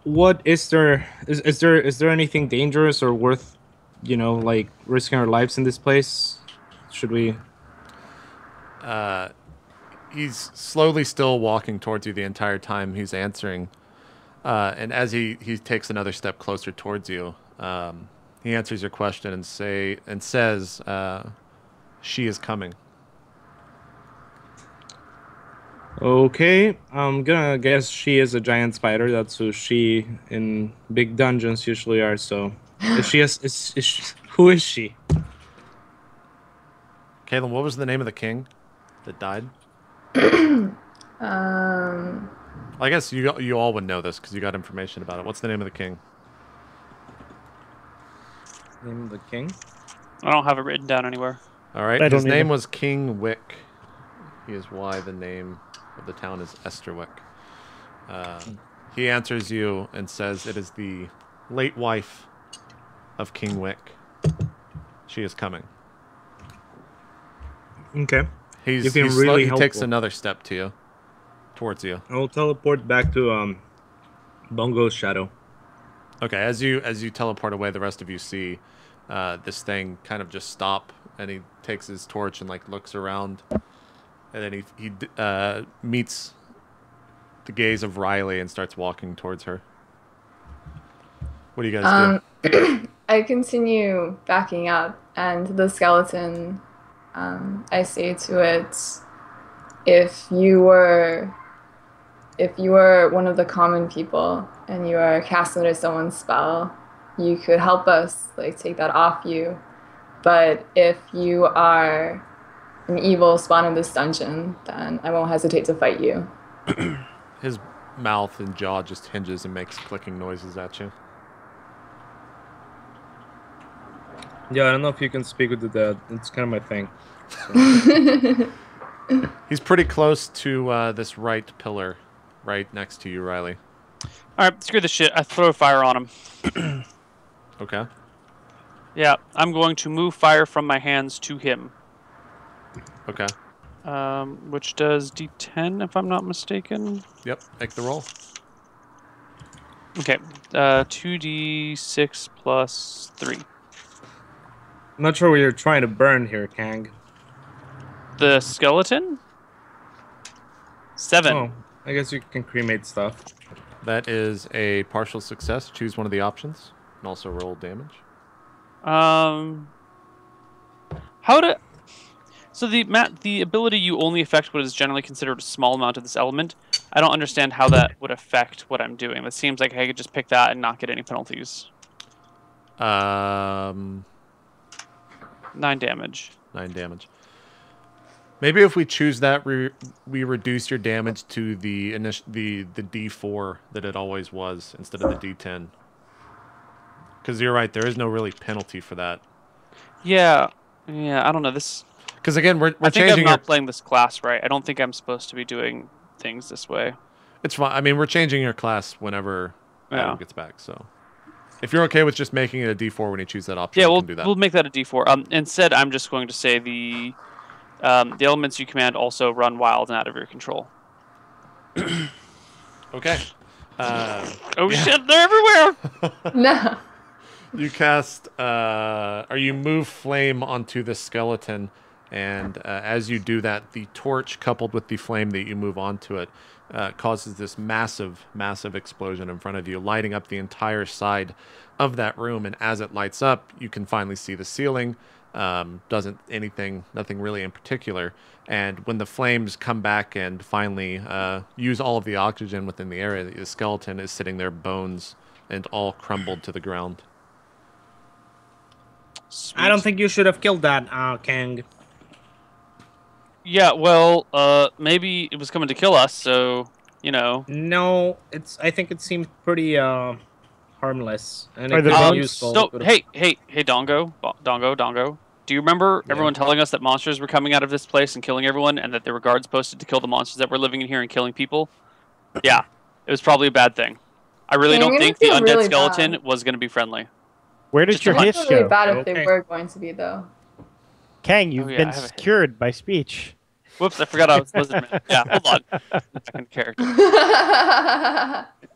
What is there? Is there anything dangerous or worth, you know, like risking our lives in this place? Should we? He's slowly still walking towards you the entire time he's answering, and as he takes another step closer towards you, he answers your question and says, "She is coming." Okay, I'm gonna guess she is a giant spider. That's who she in big dungeons usually are. So, who is she? Kaitlyn, what was the name of the king that died? I guess you all would know this because you got information about it. What's the name of the king? Name of the king? I don't have it written down anywhere. All right. His name was King Wick. He is why the name of the town is Esterwick. He answers you and says it is the late wife of King Wick. She is coming. Okay. He takes another step towards you. I will teleport back to Bongo's shadow. Okay, as you teleport away, the rest of you see this thing kind of just stop, and he takes his torch and like looks around, and then he meets the gaze of Riley and starts walking towards her. What do you guys do? I continue backing up, and the skeleton, I say to it, if you were one of the common people and you are cast under someone's spell, you could help us like take that off you. But if you are an evil spawn in this dungeon, then I won't hesitate to fight you. His mouth and jaw just hinges and makes clicking noises at you. Yeah, I don't know if you can speak with the dead. It's kind of my thing. So. He's pretty close to this right pillar, right next to you, Riley. All right, screw this shit. I throw fire on him. Okay. Yeah, I'm going to move fire from my hands to him. Okay. Which does D10, if I'm not mistaken. Yep, make the roll. Okay, 2d6 plus 3. I'm not sure what you're trying to burn here, Kang. The skeleton? 7. Oh, I guess you can cremate stuff. That is a partial success. Choose one of the options, and also roll damage. So the ability you only affect what is generally considered a small amount of this element. I don't understand how that would affect what I'm doing. It seems like I could just pick that and not get any penalties. 9 damage. 9 damage. Maybe if we choose that, we reduce your damage to the D4 that it always was instead of the D10. Because you're right, there is no really penalty for that. Yeah, I don't know this. Because again, we're I think changing. I'm not playing this class right. I don't think I'm supposed to be doing things this way. It's fine. I mean, we're changing your class whenever Adam gets back. So, if you're okay with just making it a D4 when you choose that option, we can do that. We'll make that a D4. Instead, I'm just going to say the elements you command also run wild and out of your control. Okay. Shit! They're everywhere. No. You cast, or you move flame onto the skeleton, and as you do that, the torch coupled with the flame that you move onto it causes this massive, massive explosion in front of you, lighting up the entire side of that room. And as it lights up, you can finally see the ceiling. Nothing really in particular. And when the flames come back and finally use all of the oxygen within the area, the skeleton is sitting there, bones and all crumbled to the ground. Sweet. I don't think you should have killed that, Kang. Yeah, well, maybe it was coming to kill us, so, you know. No, I think it seemed pretty harmless and useful. So, hey, Dongo. Do you remember everyone telling us that monsters were coming out of this place and killing everyone, and that there were guards posted to kill the monsters that were living in here and killing people? Yeah, it was probably a bad thing. I really don't think the undead skeleton was going to be friendly. Where did your hits It's really go? bad if they were going to be, though. Kang, you've been secured by speech. Whoops, I forgot I was Lizardman. Yeah, hold on. Second character.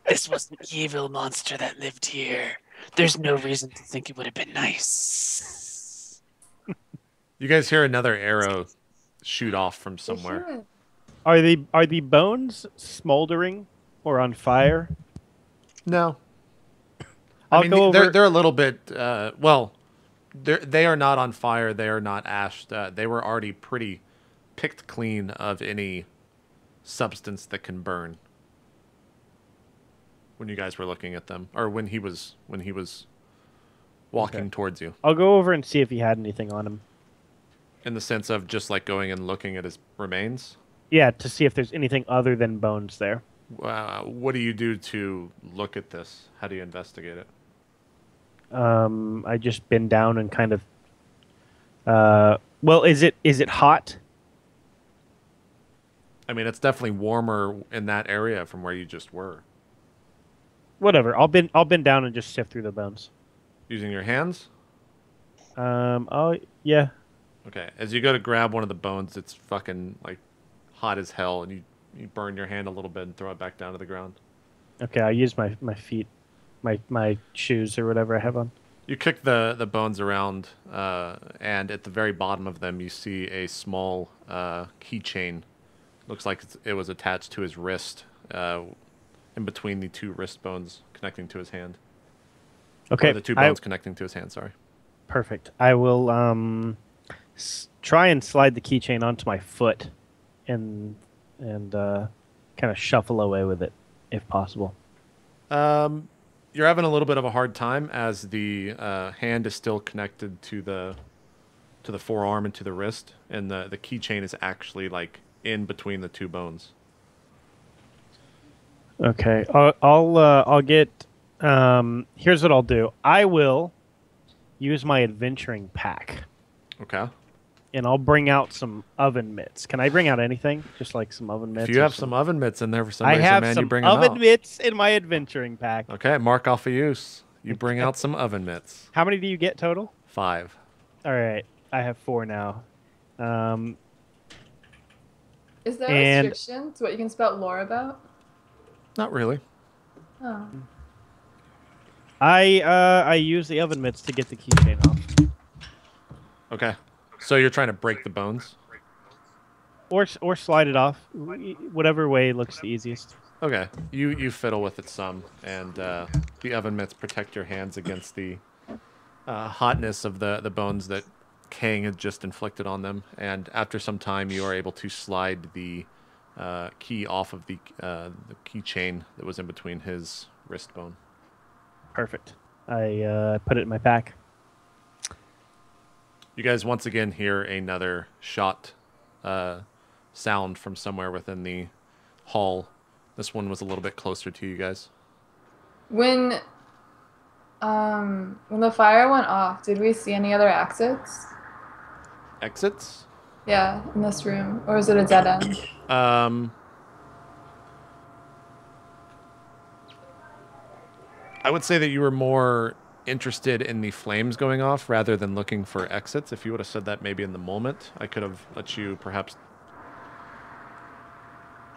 This was an evil monster that lived here. There's no reason to think it would have been nice. You guys hear another arrow shoot off from somewhere. Are the bones smoldering or on fire? No. I'll go over. They're a little bit. They are not on fire. They are not ashed. They were already pretty picked clean of any substance that can burn. When you guys were looking at them, or when he was walking towards you. I'll go over and see if he had anything on him. In the sense of just like going and looking at his remains? Yeah, to see if there's anything other than bones there. What do you do to look at this? How do you investigate it? I just bend down and kind of. Well, is it hot? I mean, it's definitely warmer in that area from where you just were. Whatever. I'll bend down and just sift through the bones. Using your hands? Oh yeah. Okay. As you go to grab one of the bones, it's fucking like hot as hell, and you burn your hand a little bit and throw it back down to the ground. Okay, I use my feet, my shoes or whatever I have on. You kick the bones around, and at the very bottom of them, you see a small keychain. Looks like it was attached to his wrist, in between the two wrist bones connecting to his hand. Okay, Or the two bones connecting to his hand. Sorry. Perfect. I will try and slide the keychain onto my foot, and kind of shuffle away with it, if possible. You're having a little bit of a hard time as the hand is still connected to the forearm and to the wrist, and the keychain is actually like in between the two bones. Okay, I'll get. Here's what I'll do. I will use my adventuring pack, Okay. and I'll bring out some oven mitts. Can I bring out anything? Just like some oven mitts. If you or have some oven mitts in there for some reason, I have man, some you bring them oven out. mitts in my adventuring pack. Okay, mark off a use. You bring out some oven mitts. How many do you get total? 5. All right, I have 4 now. Is there And- a restriction to what you can spout lore about? Not really. Oh. I use the oven mitts to get the keychain off, Okay. So you're trying to break the bones? or slide it off, whatever way looks the easiest. Okay. You fiddle with it some, and the oven mitts protect your hands against the hotness of the bones that Kang had just inflicted on them. And after some time, you are able to slide the key off of the keychain that was in between his wrist bone. Perfect. I put it in my pack. You guys once again hear another shot sound from somewhere within the hall. This one was a little bit closer to you guys. When the fire went off, did we see any other exits? Exits? Yeah, in this room, or is it a dead end? I would say that you were more interested in the flames going off rather than looking for exits. If you would have said that maybe in the moment, I could have let you perhaps...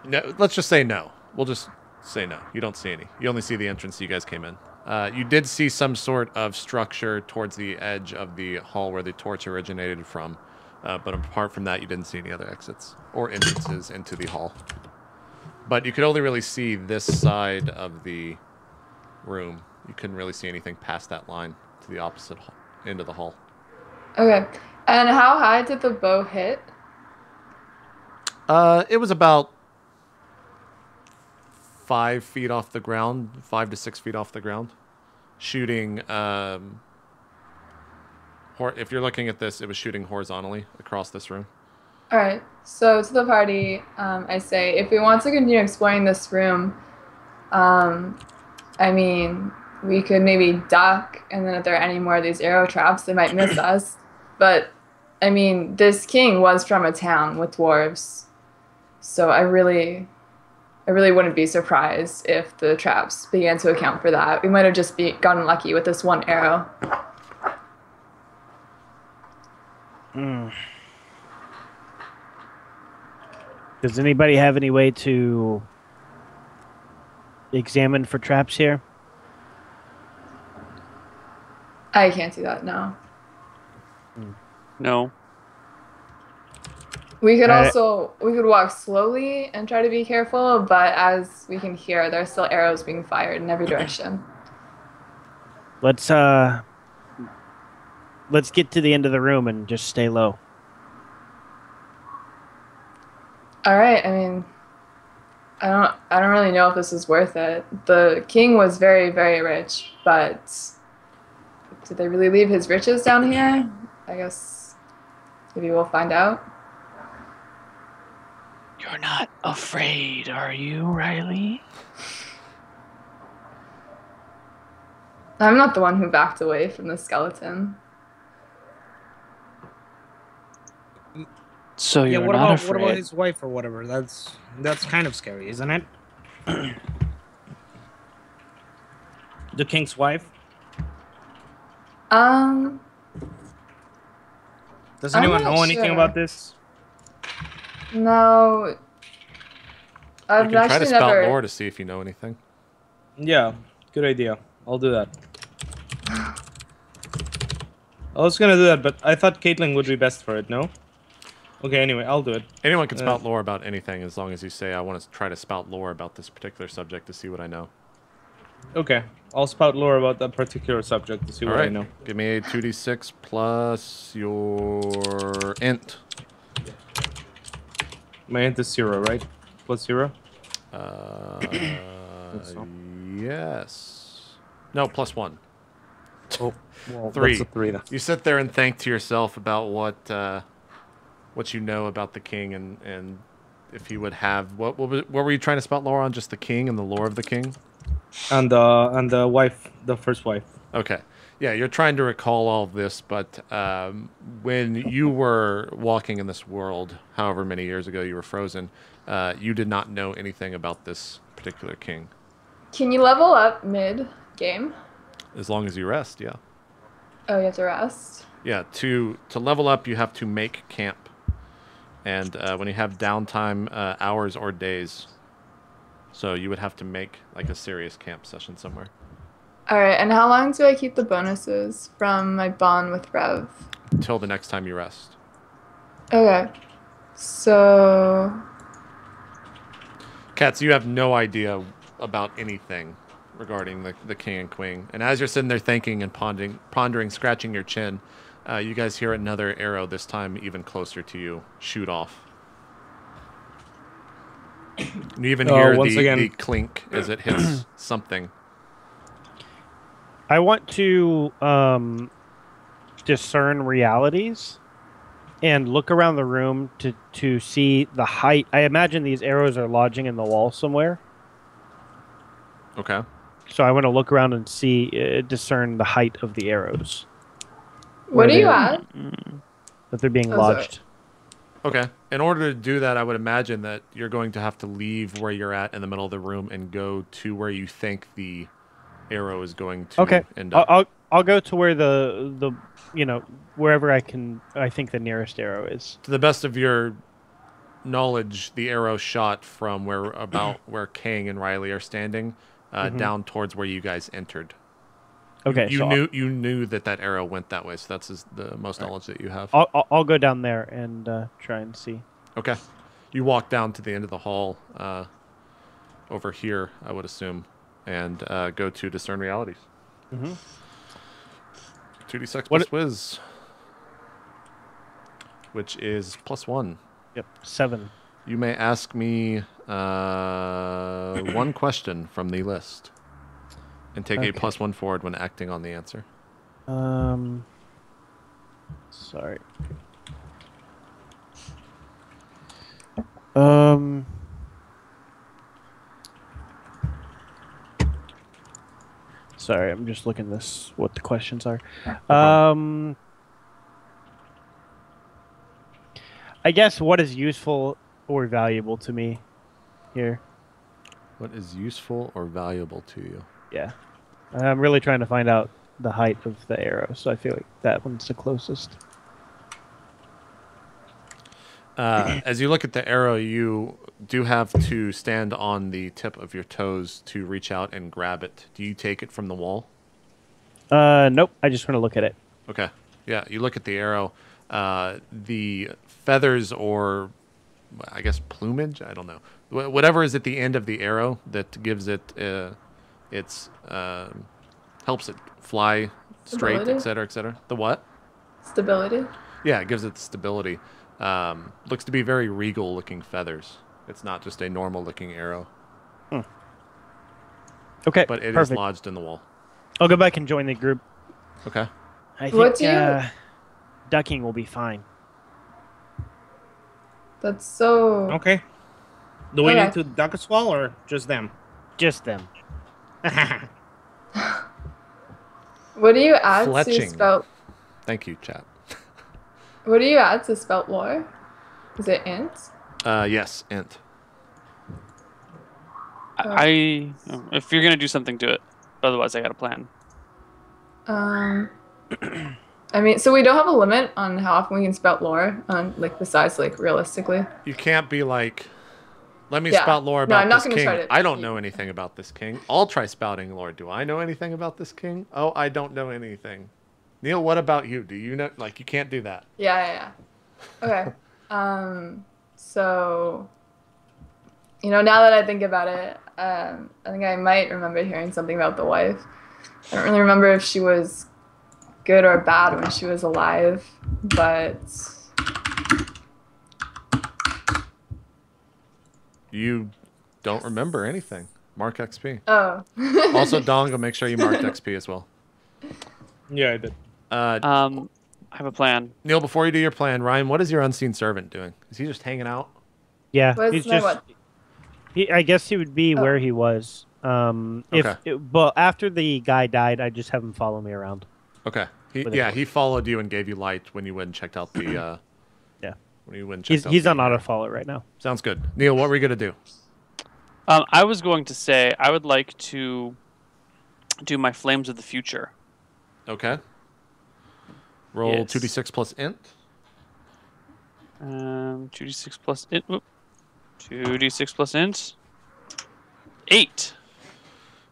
No, let's just say no. We'll just say no. You don't see any. You only see the entrance you guys came in. You did see some sort of structure towards the edge of the hall where the torch originated from. But apart from that, you didn't see any other exits or entrances into the hall. But you could only really see this side of the room. You couldn't really see anything past that line to the opposite end of the hall. Okay. And how high did the bow hit? It was about 5 feet off the ground, 5 to 6 feet off the ground, shooting. If you're looking at this, it was shooting horizontally across this room. All right. So to the party, I say, if we want to continue exploring this room, I mean, we could maybe duck, and then if there are any more of these arrow traps, they might miss us. But, I mean, this king was from a town with dwarves, so I really wouldn't be surprised if the traps began to account for that. We might have just gotten lucky with this one arrow. Does anybody have any way to examine for traps here? I can't do that, no. No. We could walk slowly and try to be careful, but as we can hear, there are still arrows being fired in every direction. Let's get to the end of the room and just stay low. All right, I mean, I don't really know if this is worth it. The king was very, very rich, but did they really leave his riches down here? I guess maybe we'll find out. You're not afraid, are you, Riley? I'm not the one who backed away from the skeleton. So Yeah, you're what not about afraid. his wife or whatever? That's kind of scary, isn't it? The king's wife. Um, Does I'm anyone not know anything sure. about this? no. You I've can try to actually spout never. lore to see if you know anything. Yeah, good idea. I'll do that. I was gonna do that, but I thought Kaitlyn would be best for it. No. Okay. Anyway, I'll do it. Anyone can spout lore about anything as long as you say, I want to try to spout lore about this particular subject to see what I know. Okay, I'll spout lore about that particular subject to see what I know. Give me a 2d6 plus your int. My int is 0, right? Plus 0. Yes. No, plus 1. Oh, well, 3. That's a 3 then. You sit there and think to yourself about what you know about the king and if he would have what were you trying to spout lore on? Just the king and the lore of the king? And the wife, the first wife. Okay. Yeah, you're trying to recall all of this, but when you were walking in this world, however many years ago you were frozen, you did not know anything about this particular king. Can you level up mid-game? As long as you rest, yeah. Oh, you have to rest? Yeah, to level up, you have to make camp. And when you have downtime, hours or days. So you would have to make like a serious camp session somewhere. Alright, and how long do I keep the bonuses from my bond with Rev? Until the next time you rest. Okay. So... Katz, you have no idea about anything regarding the king and queen. And as you're sitting there thinking and pondering, scratching your chin, you guys hear another arrow, this time even closer to you, shoot off. You even hear the clink as it hits something. I want to discern realities and look around the room to see the height. I imagine these arrows are lodging in the wall somewhere. Okay. So I want to look around and see, discern the height of the arrows. What are you at? That they're being lodged. Okay. In order to do that, I would imagine that you're going to have to leave where you're at in the middle of the room and go to where you think the arrow is going to end up. I'll go to where the wherever I think the nearest arrow is. To the best of your knowledge, the arrow shot from where Kang and Riley are standing, down towards where you guys entered. Okay, you knew that arrow went that way, so that's the most knowledge that you have. I'll go down there and try and see. Okay, you walk down to the end of the hall, over here, I would assume, and go to discern realities. 2d6 plus whiz, which is +1. Yep, 7. You may ask me one question from the list. And take a +1 forward when acting on the answer. Sorry. Sorry, I'm just looking what the questions are. I guess what is useful or valuable to me here? What is useful or valuable to you? Yeah. I'm really trying to find out the height of the arrow, so I feel like that one's the closest. As you look at the arrow, you do have to stand on the tip of your toes to reach out and grab it. Do you take it from the wall? Nope. I just want to look at it. Okay. Yeah, you look at the arrow. The feathers or, I guess, plumage? I don't know. Whatever is at the end of the arrow that gives it... helps it fly straight, Stability? etc., etc. The what? Stability? Yeah, it gives it stability. Looks to be very regal looking feathers. It's not just a normal looking arrow. Okay, but it perfect. is lodged in the wall. I'll go back and join the group. Okay. I think ducking will be fine. That's so... Okay. Do we Okay. need to duck as well, or just them? Just them. What do you add to Fletching. spelt? Thank you, chat. What do you add to spelt lore? Is it int? Yes, int. If you're gonna do something, do it. Otherwise, I got a plan. I mean, so we don't have a limit on how often we can spout lore, like besides like realistically. You can't be like, let me Yeah. spout lore No, about I'm not this gonna king. try to- I don't know anything about this king. I'll try spouting lore. Do I know anything about this king? Oh, I don't know anything. Neal, what about you? Do you know? Like, you can't do that. Yeah. Okay. So, now that I think about it, I think I might remember hearing something about the wife. I don't really remember if she was good or bad when she was alive, but You don't remember anything. Mark XP. oh. Also, Donga, make sure you marked XP as well. Yeah, I did. I have a plan. Neal, before you do your plan, Ryan, what is your unseen servant doing? Is he just hanging out? Yeah, What's he's my just. what? I guess he would be Oh. where he was. Okay. But after the guy died, I just have him follow me around. Okay. With a He followed you and gave you light when you went and checked out the. Yeah. When you went and checked out He's the on auto follow right now. Sounds good. Neal, what were you gonna do? I was going to say I would like to do my Flames of the Future. Okay. Roll Yes. 2d6 plus int. 2d6 plus int. 2d6 plus int. 8.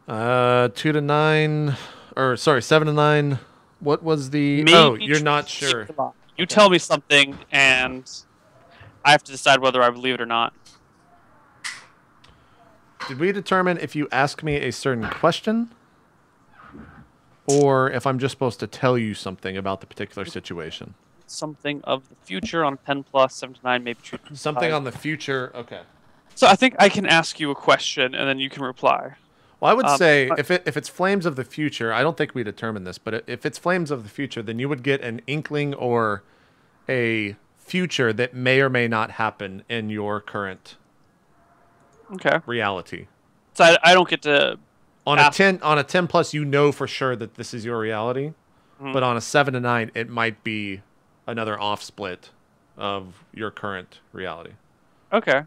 2 to 9, or sorry, 7 to 9. What was the? Maybe Oh, you're not sure. You tell me something, and I have to decide whether I believe it or not. Did we determine if you ask me a certain question, or if I'm just supposed to tell you something about the particular situation? Something of the future on 10 plus, 7 to 9, maybe 2 to Something 5. on the future. Okay. So I think I can ask you a question, and then you can reply. Well, I would say if it's Flames of the Future, I don't think we determined this, but if it's Flames of the Future, then you would get an inkling or a future that may or may not happen in your current Okay. reality. So I don't get to... On a 10 plus, you know for sure that this is your reality, but on a 7 to 9, it might be another off split of your current reality. Okay.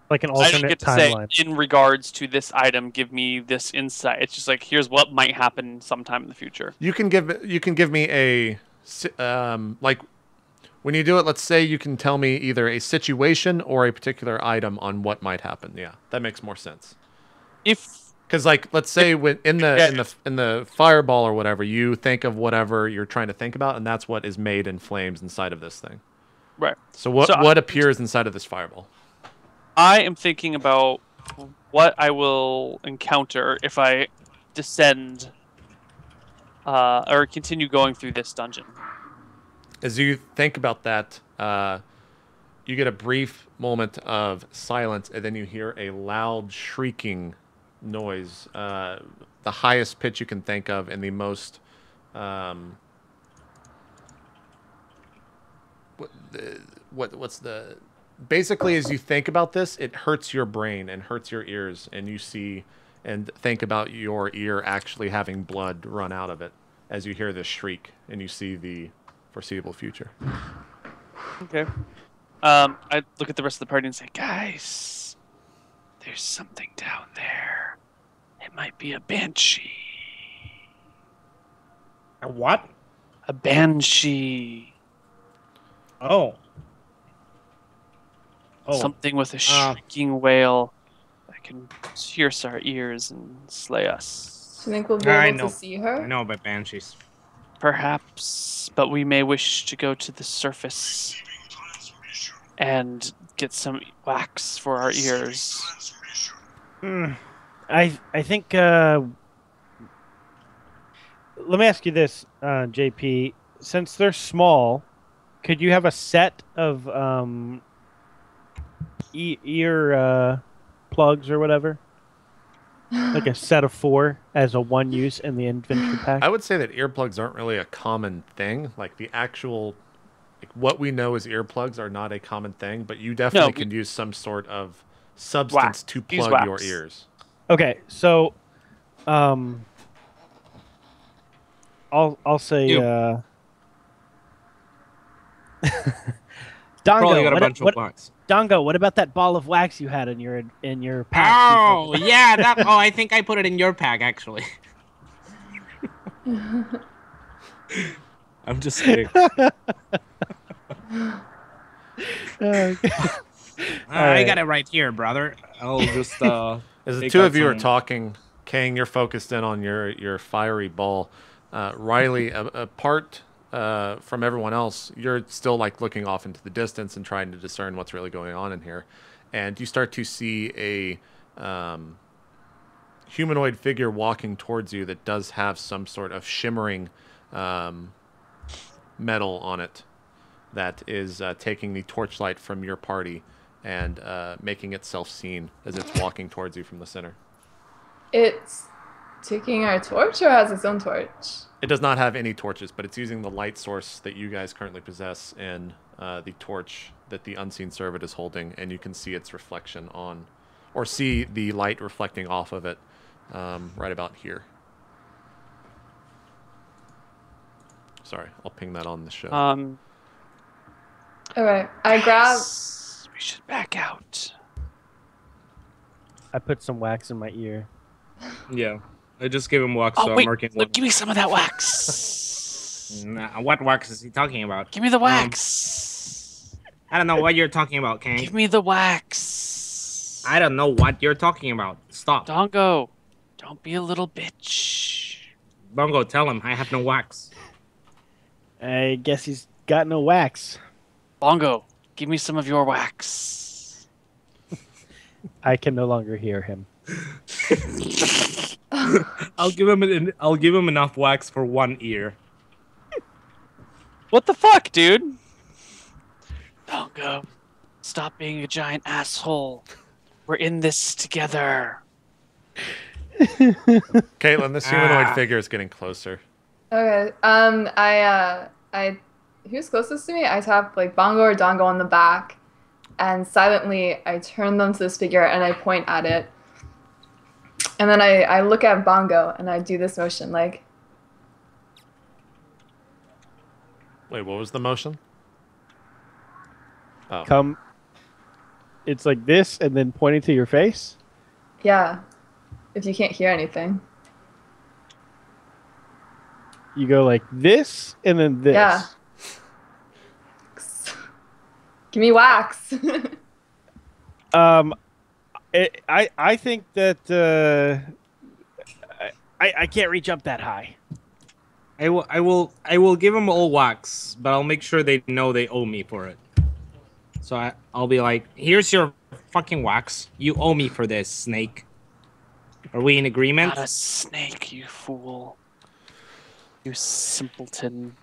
Like an I don't alternate get to timeline. say, in regards to this item, give me this insight. It's just like, here's what might happen sometime in the future. You can give me a like when you do it. Let's say you can tell me either a situation or a particular item on what might happen. Yeah, that makes more sense. Because like let's say in the fireball or whatever, you think of whatever you're trying to think about, and that's what is made in flames inside of this thing. Right. So what appears inside of this fireball? I am thinking about what I will encounter if I descend or continue going through this dungeon. As you think about that, you get a brief moment of silence, and then you hear a loud shrieking noise, the highest pitch you can think of, and the most what's the basically as you think about this, it hurts your brain and hurts your ears, and you see and think about your ear actually having blood run out of it as you hear this shriek and you see the foreseeable future. Okay. I look at the rest of the party and say, guys, there's something down there. It might be a banshee. A what? A banshee. Oh. Something with a shrieking wail that can pierce our ears and slay us. Do you think we'll be I able know. to see her? I know about banshees. Perhaps, but we may wish to go to the surface and get some wax for our ears. I think. Let me ask you this, JP. Since they're small, could you have a set of ear plugs or whatever? Like a set of 4 as a one use in the inventory pack? I would say that earplugs aren't really a common thing. Like the actual, like what we know as earplugs are not a common thing, but you definitely can use some sort of substance Wax. to Use plug your wax. ears. Okay, so I'll say You. Dongo. Probably got a bunch of wax. Dongo, what about that ball of wax you had in your pack? Oh, yeah. That. Oh, I think I put it in your pack, actually. I'm just kidding. I got it right here, brother. I'll just. As the take two out of you are some- talking, Kang, you're focused in on your fiery ball. Riley, apart from everyone else, you're still like looking off into the distance and trying to discern what's really going on in here. And you start to see a humanoid figure walking towards you that does have some sort of shimmering metal on it that is taking the torchlight from your party and making itself seen as it's walking towards you from the center. It's taking our torch or has its own torch? It does not have any torches, but it's using the light source that you guys currently possess in the torch that the unseen servant is holding, and you can see its reflection on, or see the light reflecting off of it right about here. Sorry, I'll ping that on the show. Okay, I grab. We should back out. I put some wax in my ear. Yeah. I just gave him wax, Oh so I'm wait, marking look, one. give me some of that wax. Nah, what wax is he talking about? Give me the wax. I don't know what you're talking about, Kang. Give me the wax. I don't know what you're talking about. Stop. Dongo, don't be a little bitch. Bongo, tell him I have no wax. I guess he's got no wax. Bongo, give me some of your wax. I can no longer hear him. I'll give him enough wax for one ear. What the fuck, dude? Dongo, stop being a giant asshole. We're in this together. Kaitlyn, this humanoid figure is getting closer. Okay. Who's closest to me? I tap like Bongo or Dongo on the back, and silently I turn them to this figure and I point at it. And then I look at Bongo and I do this motion like. Wait, what was the motion? Oh. Come. It's like this, and then pointing to your face. Yeah. If you can't hear anything. You go like this, and then this. Yeah. Give me wax. I think that I can't reach up that high. I will give them all wax, but I'll make sure they know they owe me for it. So I'll be like, here's your fucking wax. You owe me for this, snake. Are we in agreement? Not a snake, you fool. You simpleton.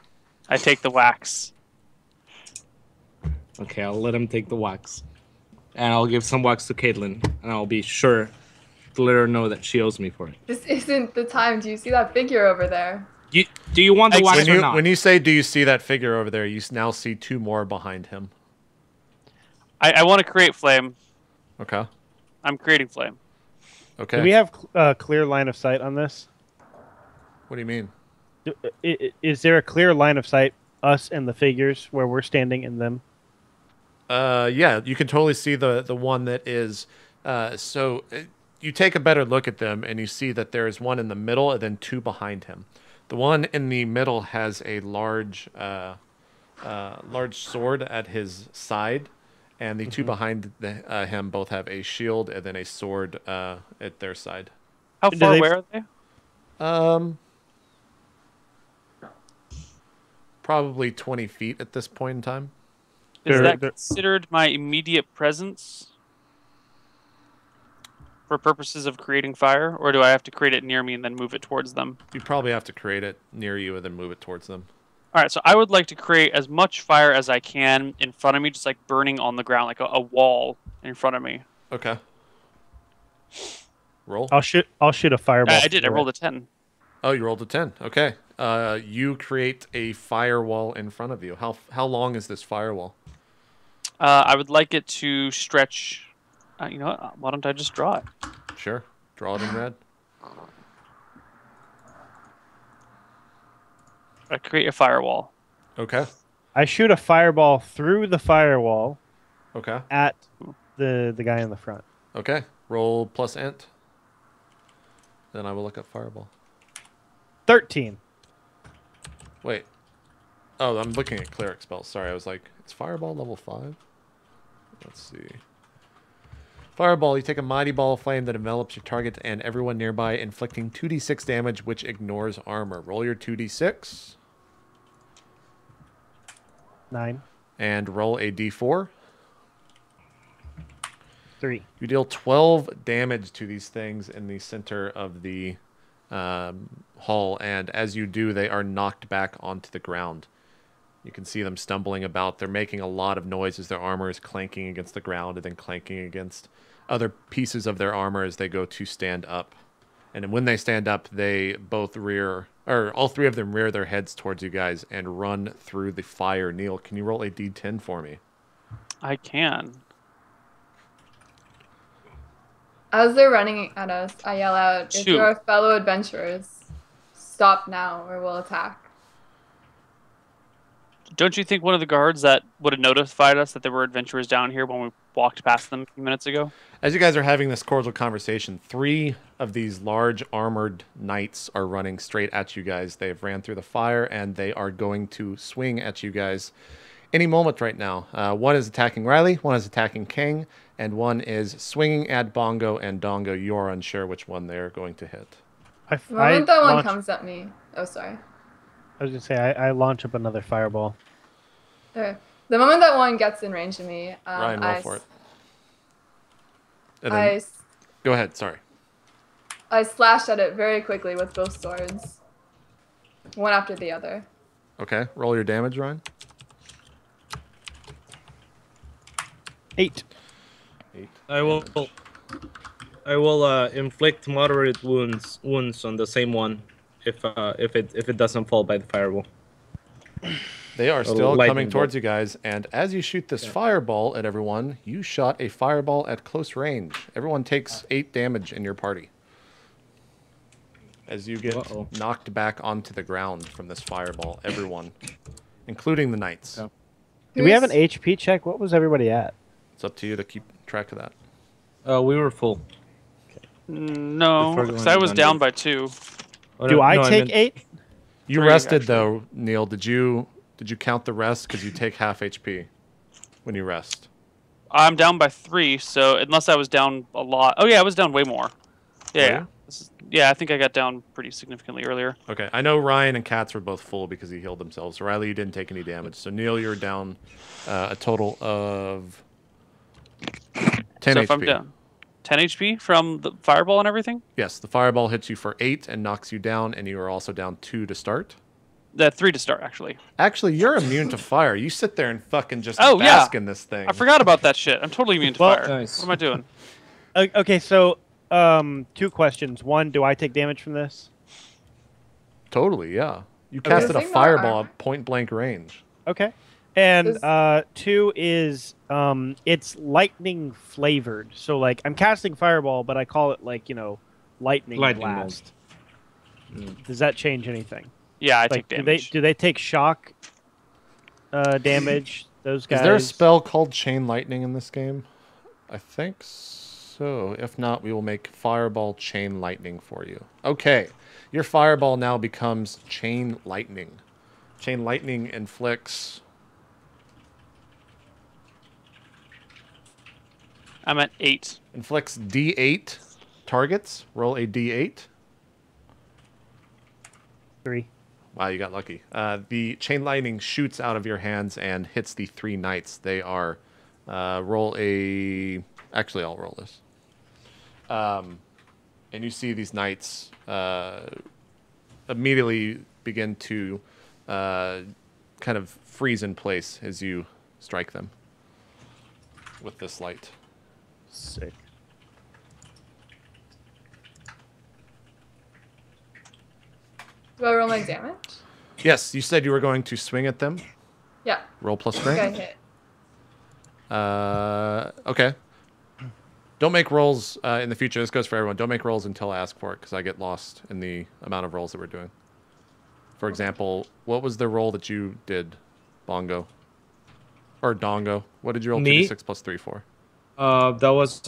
I take the wax. Okay, I'll let him take the wax. And I'll give some wax to Kaitlyn, and I'll be sure to let her know that she owes me for it. This isn't the time. Do you see that figure over there? Do you want the wax or not? When you say, do you see that figure over there, you now see two more behind him. I want to create flame. Okay. I'm creating flame. Okay. Do we have a clear line of sight on this? What do you mean? Is there a clear line of sight, us and the figures, where we're standing in them? Yeah, you can totally see the one that is. You take a better look at them, and you see that there is one in the middle, and then two behind him. The one in the middle has a large sword at his side, and the two behind him both have a shield and then a sword at their side. How far away are they? Probably 20 feet at this point in time. Is that considered my immediate presence for purposes of creating fire, or do I have to create it near me and then move it towards them? You probably have to create it near you and then move it towards them. All right, so I would like to create as much fire as I can in front of me, just like burning on the ground, like a wall in front of me. Okay. Roll. I'll shoot a fireball. I did. I rolled a 10. Oh, you rolled a 10. Okay. You create a firewall in front of you. How long is this firewall? I would like it to stretch You know what? Why don't I just draw it? Sure. Draw it in red. I create a firewall. Okay. I shoot a fireball through the firewall Okay. at the guy in the front. Okay. Roll plus int. Then I will look up fireball. 13. Wait. Oh, I'm looking at cleric spells. Sorry, I was like, it's fireball level 5? Let's see. Fireball, you take a mighty ball of flame that envelops your target and everyone nearby, inflicting 2d6 damage, which ignores armor. Roll your 2d6. 9. And roll a d4. 3. You deal 12 damage to these things in the center of the hall, and as you do, they are knocked back onto the ground. You can see them stumbling about. They're making a lot of noise as their armor is clanking against the ground and then clanking against other pieces of their armor as they go to stand up. And when they stand up, they both rear, or all three of them rear their heads towards you guys and run through the fire. Neal, can you roll a d10 for me? I can. As they're running at us, I yell out, if Shoot. you're fellow adventurers, stop now or we'll attack. Don't you think one of the guards that would have notified us that there were adventurers down here when we walked past them a few minutes ago? As you guys are having this cordial conversation, 3 of these large armored knights are running straight at you guys. They've ran through the fire, and they are going to swing at you guys any moment right now. One is attacking Riley, one is attacking King, and one is swinging at Bongo and Dongo. You are unsure which one they're going to hit. The moment that one comes at me... Oh, sorry. I was going to say, I launch up another fireball. Okay. The moment that one gets in range of me, Ryan, roll for it. And then, go ahead, sorry. I slash at it very quickly with both swords. One after the other. Okay, roll your damage, Ryan. 8. 8. I will inflict moderate wounds on the same one if it doesn't fall by the fireball. They are still lightning coming towards bolt. you guys, and as you shoot this fireball at everyone, you shot a fireball at close range. Everyone takes 8 damage in your party as you get knocked back onto the ground from this fireball. Everyone, including the knights. Do we have an HP check? What was everybody at? It's up to you to keep track of that. We were full. No, Before because going I was to down dungeon. by 2. Oh, Do no, I no, take meant- 8? You 3, rested actually. though, Neal. Did you count the rest? Because you take half HP when you rest. I'm down by 3, so unless I was down a lot. Oh yeah, I was down way more. Yeah, Were yeah. you? Yeah, I think I got down pretty significantly earlier. Okay, I know Ryan and Katz were both full because he healed themselves. Riley, you didn't take any damage. So Neal, you're down a total of 10 so HP. if I'm down 10 HP from the fireball and everything? Yes, the fireball hits you for 8 and knocks you down, and you are also down 2 to start. 3 to start, actually. Actually, you're immune to fire. You sit there and fucking just Oh, yeah. bask in this thing. I forgot about that shit. I'm totally immune to Well, fire. nice. What am I doing? Okay, so 2 questions. One, do I take damage from this? Totally, yeah. You Okay. casted a Using more fireball armor. at point blank range. Okay. And Does- 2 is it's lightning flavored. So like I'm casting fireball, but I call it like, lightning blast. Does that change anything? Yeah, I Like take damage. do they take shock damage? Those guys. Is there a spell called Chain Lightning in this game? I think so. If not, we will make Fireball Chain Lightning for you. Okay. Your Fireball now becomes Chain Lightning. Chain Lightning inflicts... I'm at 8. Inflicts D8 targets. Roll a D8. 3. Wow, you got lucky. The chain lightning shoots out of your hands and hits the 3 knights. They are roll a. Actually, I'll roll this. And you see these knights immediately begin to kind of freeze in place as you strike them with this light. Sick. Do I roll my damage? Yes, you said you were going to swing at them. Yeah. Roll plus I think I strength. hit. Okay. Don't make rolls in the future. This goes for everyone. Don't make rolls until I ask for it, because I get lost in the amount of rolls that we're doing. For example, what was the roll that you did, Bongo? Or Dongo? What did you roll 2d6 plus 3 for? That was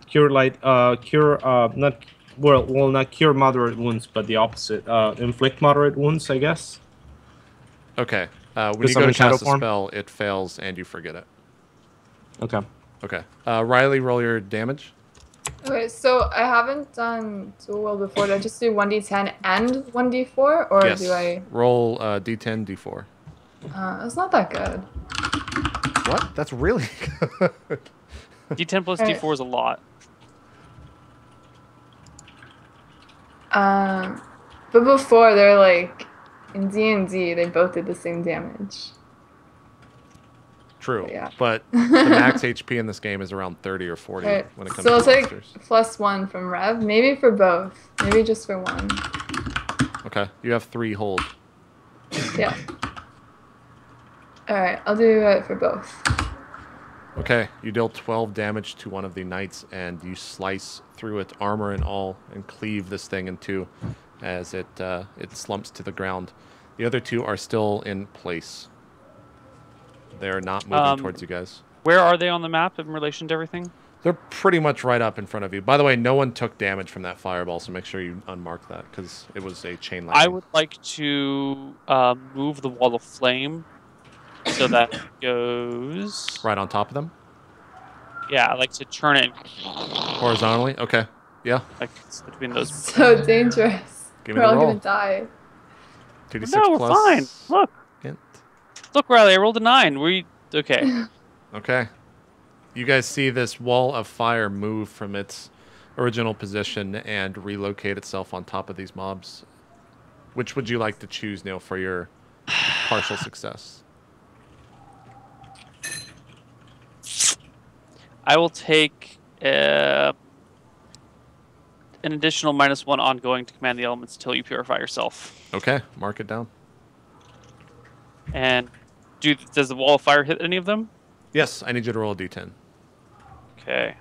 cure light. Cure. Not well. Not cure moderate wounds, but the opposite. Inflict moderate wounds, I guess. Okay. When you Just go to summon shadow cast a form? spell, it fails and you forget it. Okay. Okay. Riley, roll your damage. Okay, so I haven't done so well before. Do I just do 1d10 and 1d4, or Yes. do I? Roll d10, d4. It's not that good. What? That's really good. D10 plus Alright. D4 is a lot. But before they're like in D&D, they both did the same damage. True. Yeah. But the max HP in this game is around 30 or 40 Alright, when it comes so I'll to take monsters. +1 from Rev. Maybe for both. Maybe just for one. Okay. You have 3 hold. Yeah. Alright, I'll do it for both. Okay. You deal 12 damage to one of the knights, and you slice through it, armor and all, and cleave this thing in two as it slumps to the ground. The other 2 are still in place. They're not moving towards you guys. Where are they on the map in relation to everything? They're pretty much right up in front of you. By the way, no one took damage from that fireball, so make sure you unmark that, because it was a chain lightning. I would like to move the wall of flame so that it goes... Right on top of them? Yeah, I like to turn it Horizontally? Okay. Yeah. like between those. So dangerous. Give me We're the all roll. gonna die. 2d6 No, we're plus fine. Look. int. Look, Riley, I rolled a 9. Okay. Okay. You guys see this wall of fire move from its original position and relocate itself on top of these mobs. Which would you like to choose, Neal, for your partial success? I will take an additional -1 ongoing to command the elements until you purify yourself. Okay, mark it down. And does the wall of fire hit any of them? Yes, I need you to roll a d10. Okay.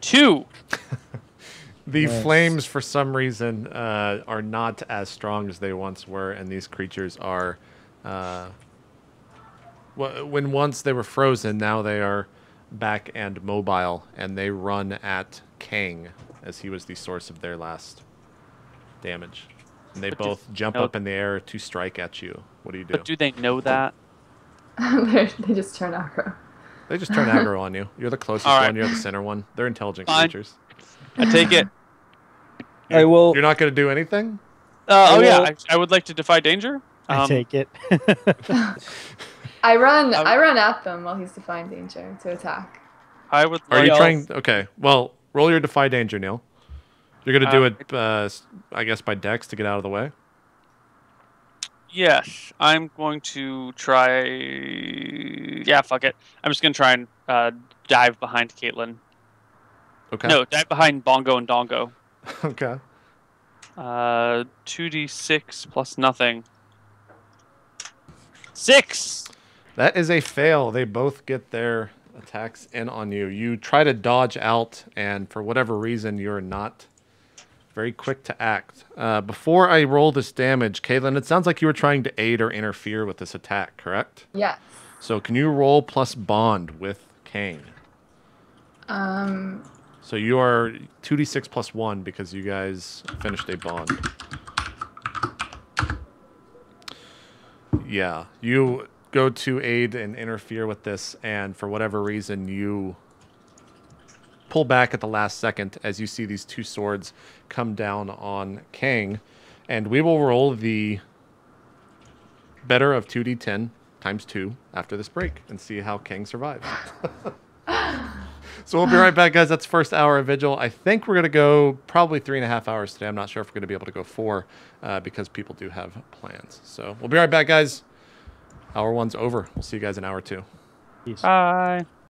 2. The Nice. flames, for some reason, are not as strong as they once were, and these creatures are... when once they were frozen, now they are back and mobile, and they run at Kang, as he was the source of their last damage. And they But both jump no- up in the air to strike at you. What do you do? But do they know that? They just turn aggro. They just turn aggro on you. You're the closest All right. one. You're the center one. They're intelligent Fine. creatures. I take it. I will. You're not going to do anything? Oh, will- yeah. I would like to defy danger. I take it. I run at them while he's defying danger to attack. I would Are like... you trying... Okay, well, roll your Defy Danger, Neal. You're going to do it, I guess, by dex to get out of the way? Yes. I'm going to try... Yeah, fuck it. I'm just going to try and dive behind Kaitlyn. Okay. No, dive behind Bongo and Dongo. Okay. 2d6 plus nothing. 6! That is a fail. They both get their attacks in on you. You try to dodge out, and for whatever reason, you're not very quick to act. Before I roll this damage, Kaitlyn, it sounds like you were trying to aid or interfere with this attack, correct? Yes. So can you roll plus bond with Kang? Um. So you are 2d6 plus 1 because you guys finished a bond. Yeah, you go to aid and interfere with this, and for whatever reason, you pull back at the last second as you see these 2 swords come down on Kang, and we will roll the better of 2d10 times 2 after this break and see how Kang survives. So we'll be right back, guys. That's first hour of Vigil. I think we're going to go probably 3.5 hours today. I'm not sure if we're going to be able to go 4 because people do have plans. So we'll be right back, guys. Hour 1's over. We'll see you guys in hour 2. Peace. Bye.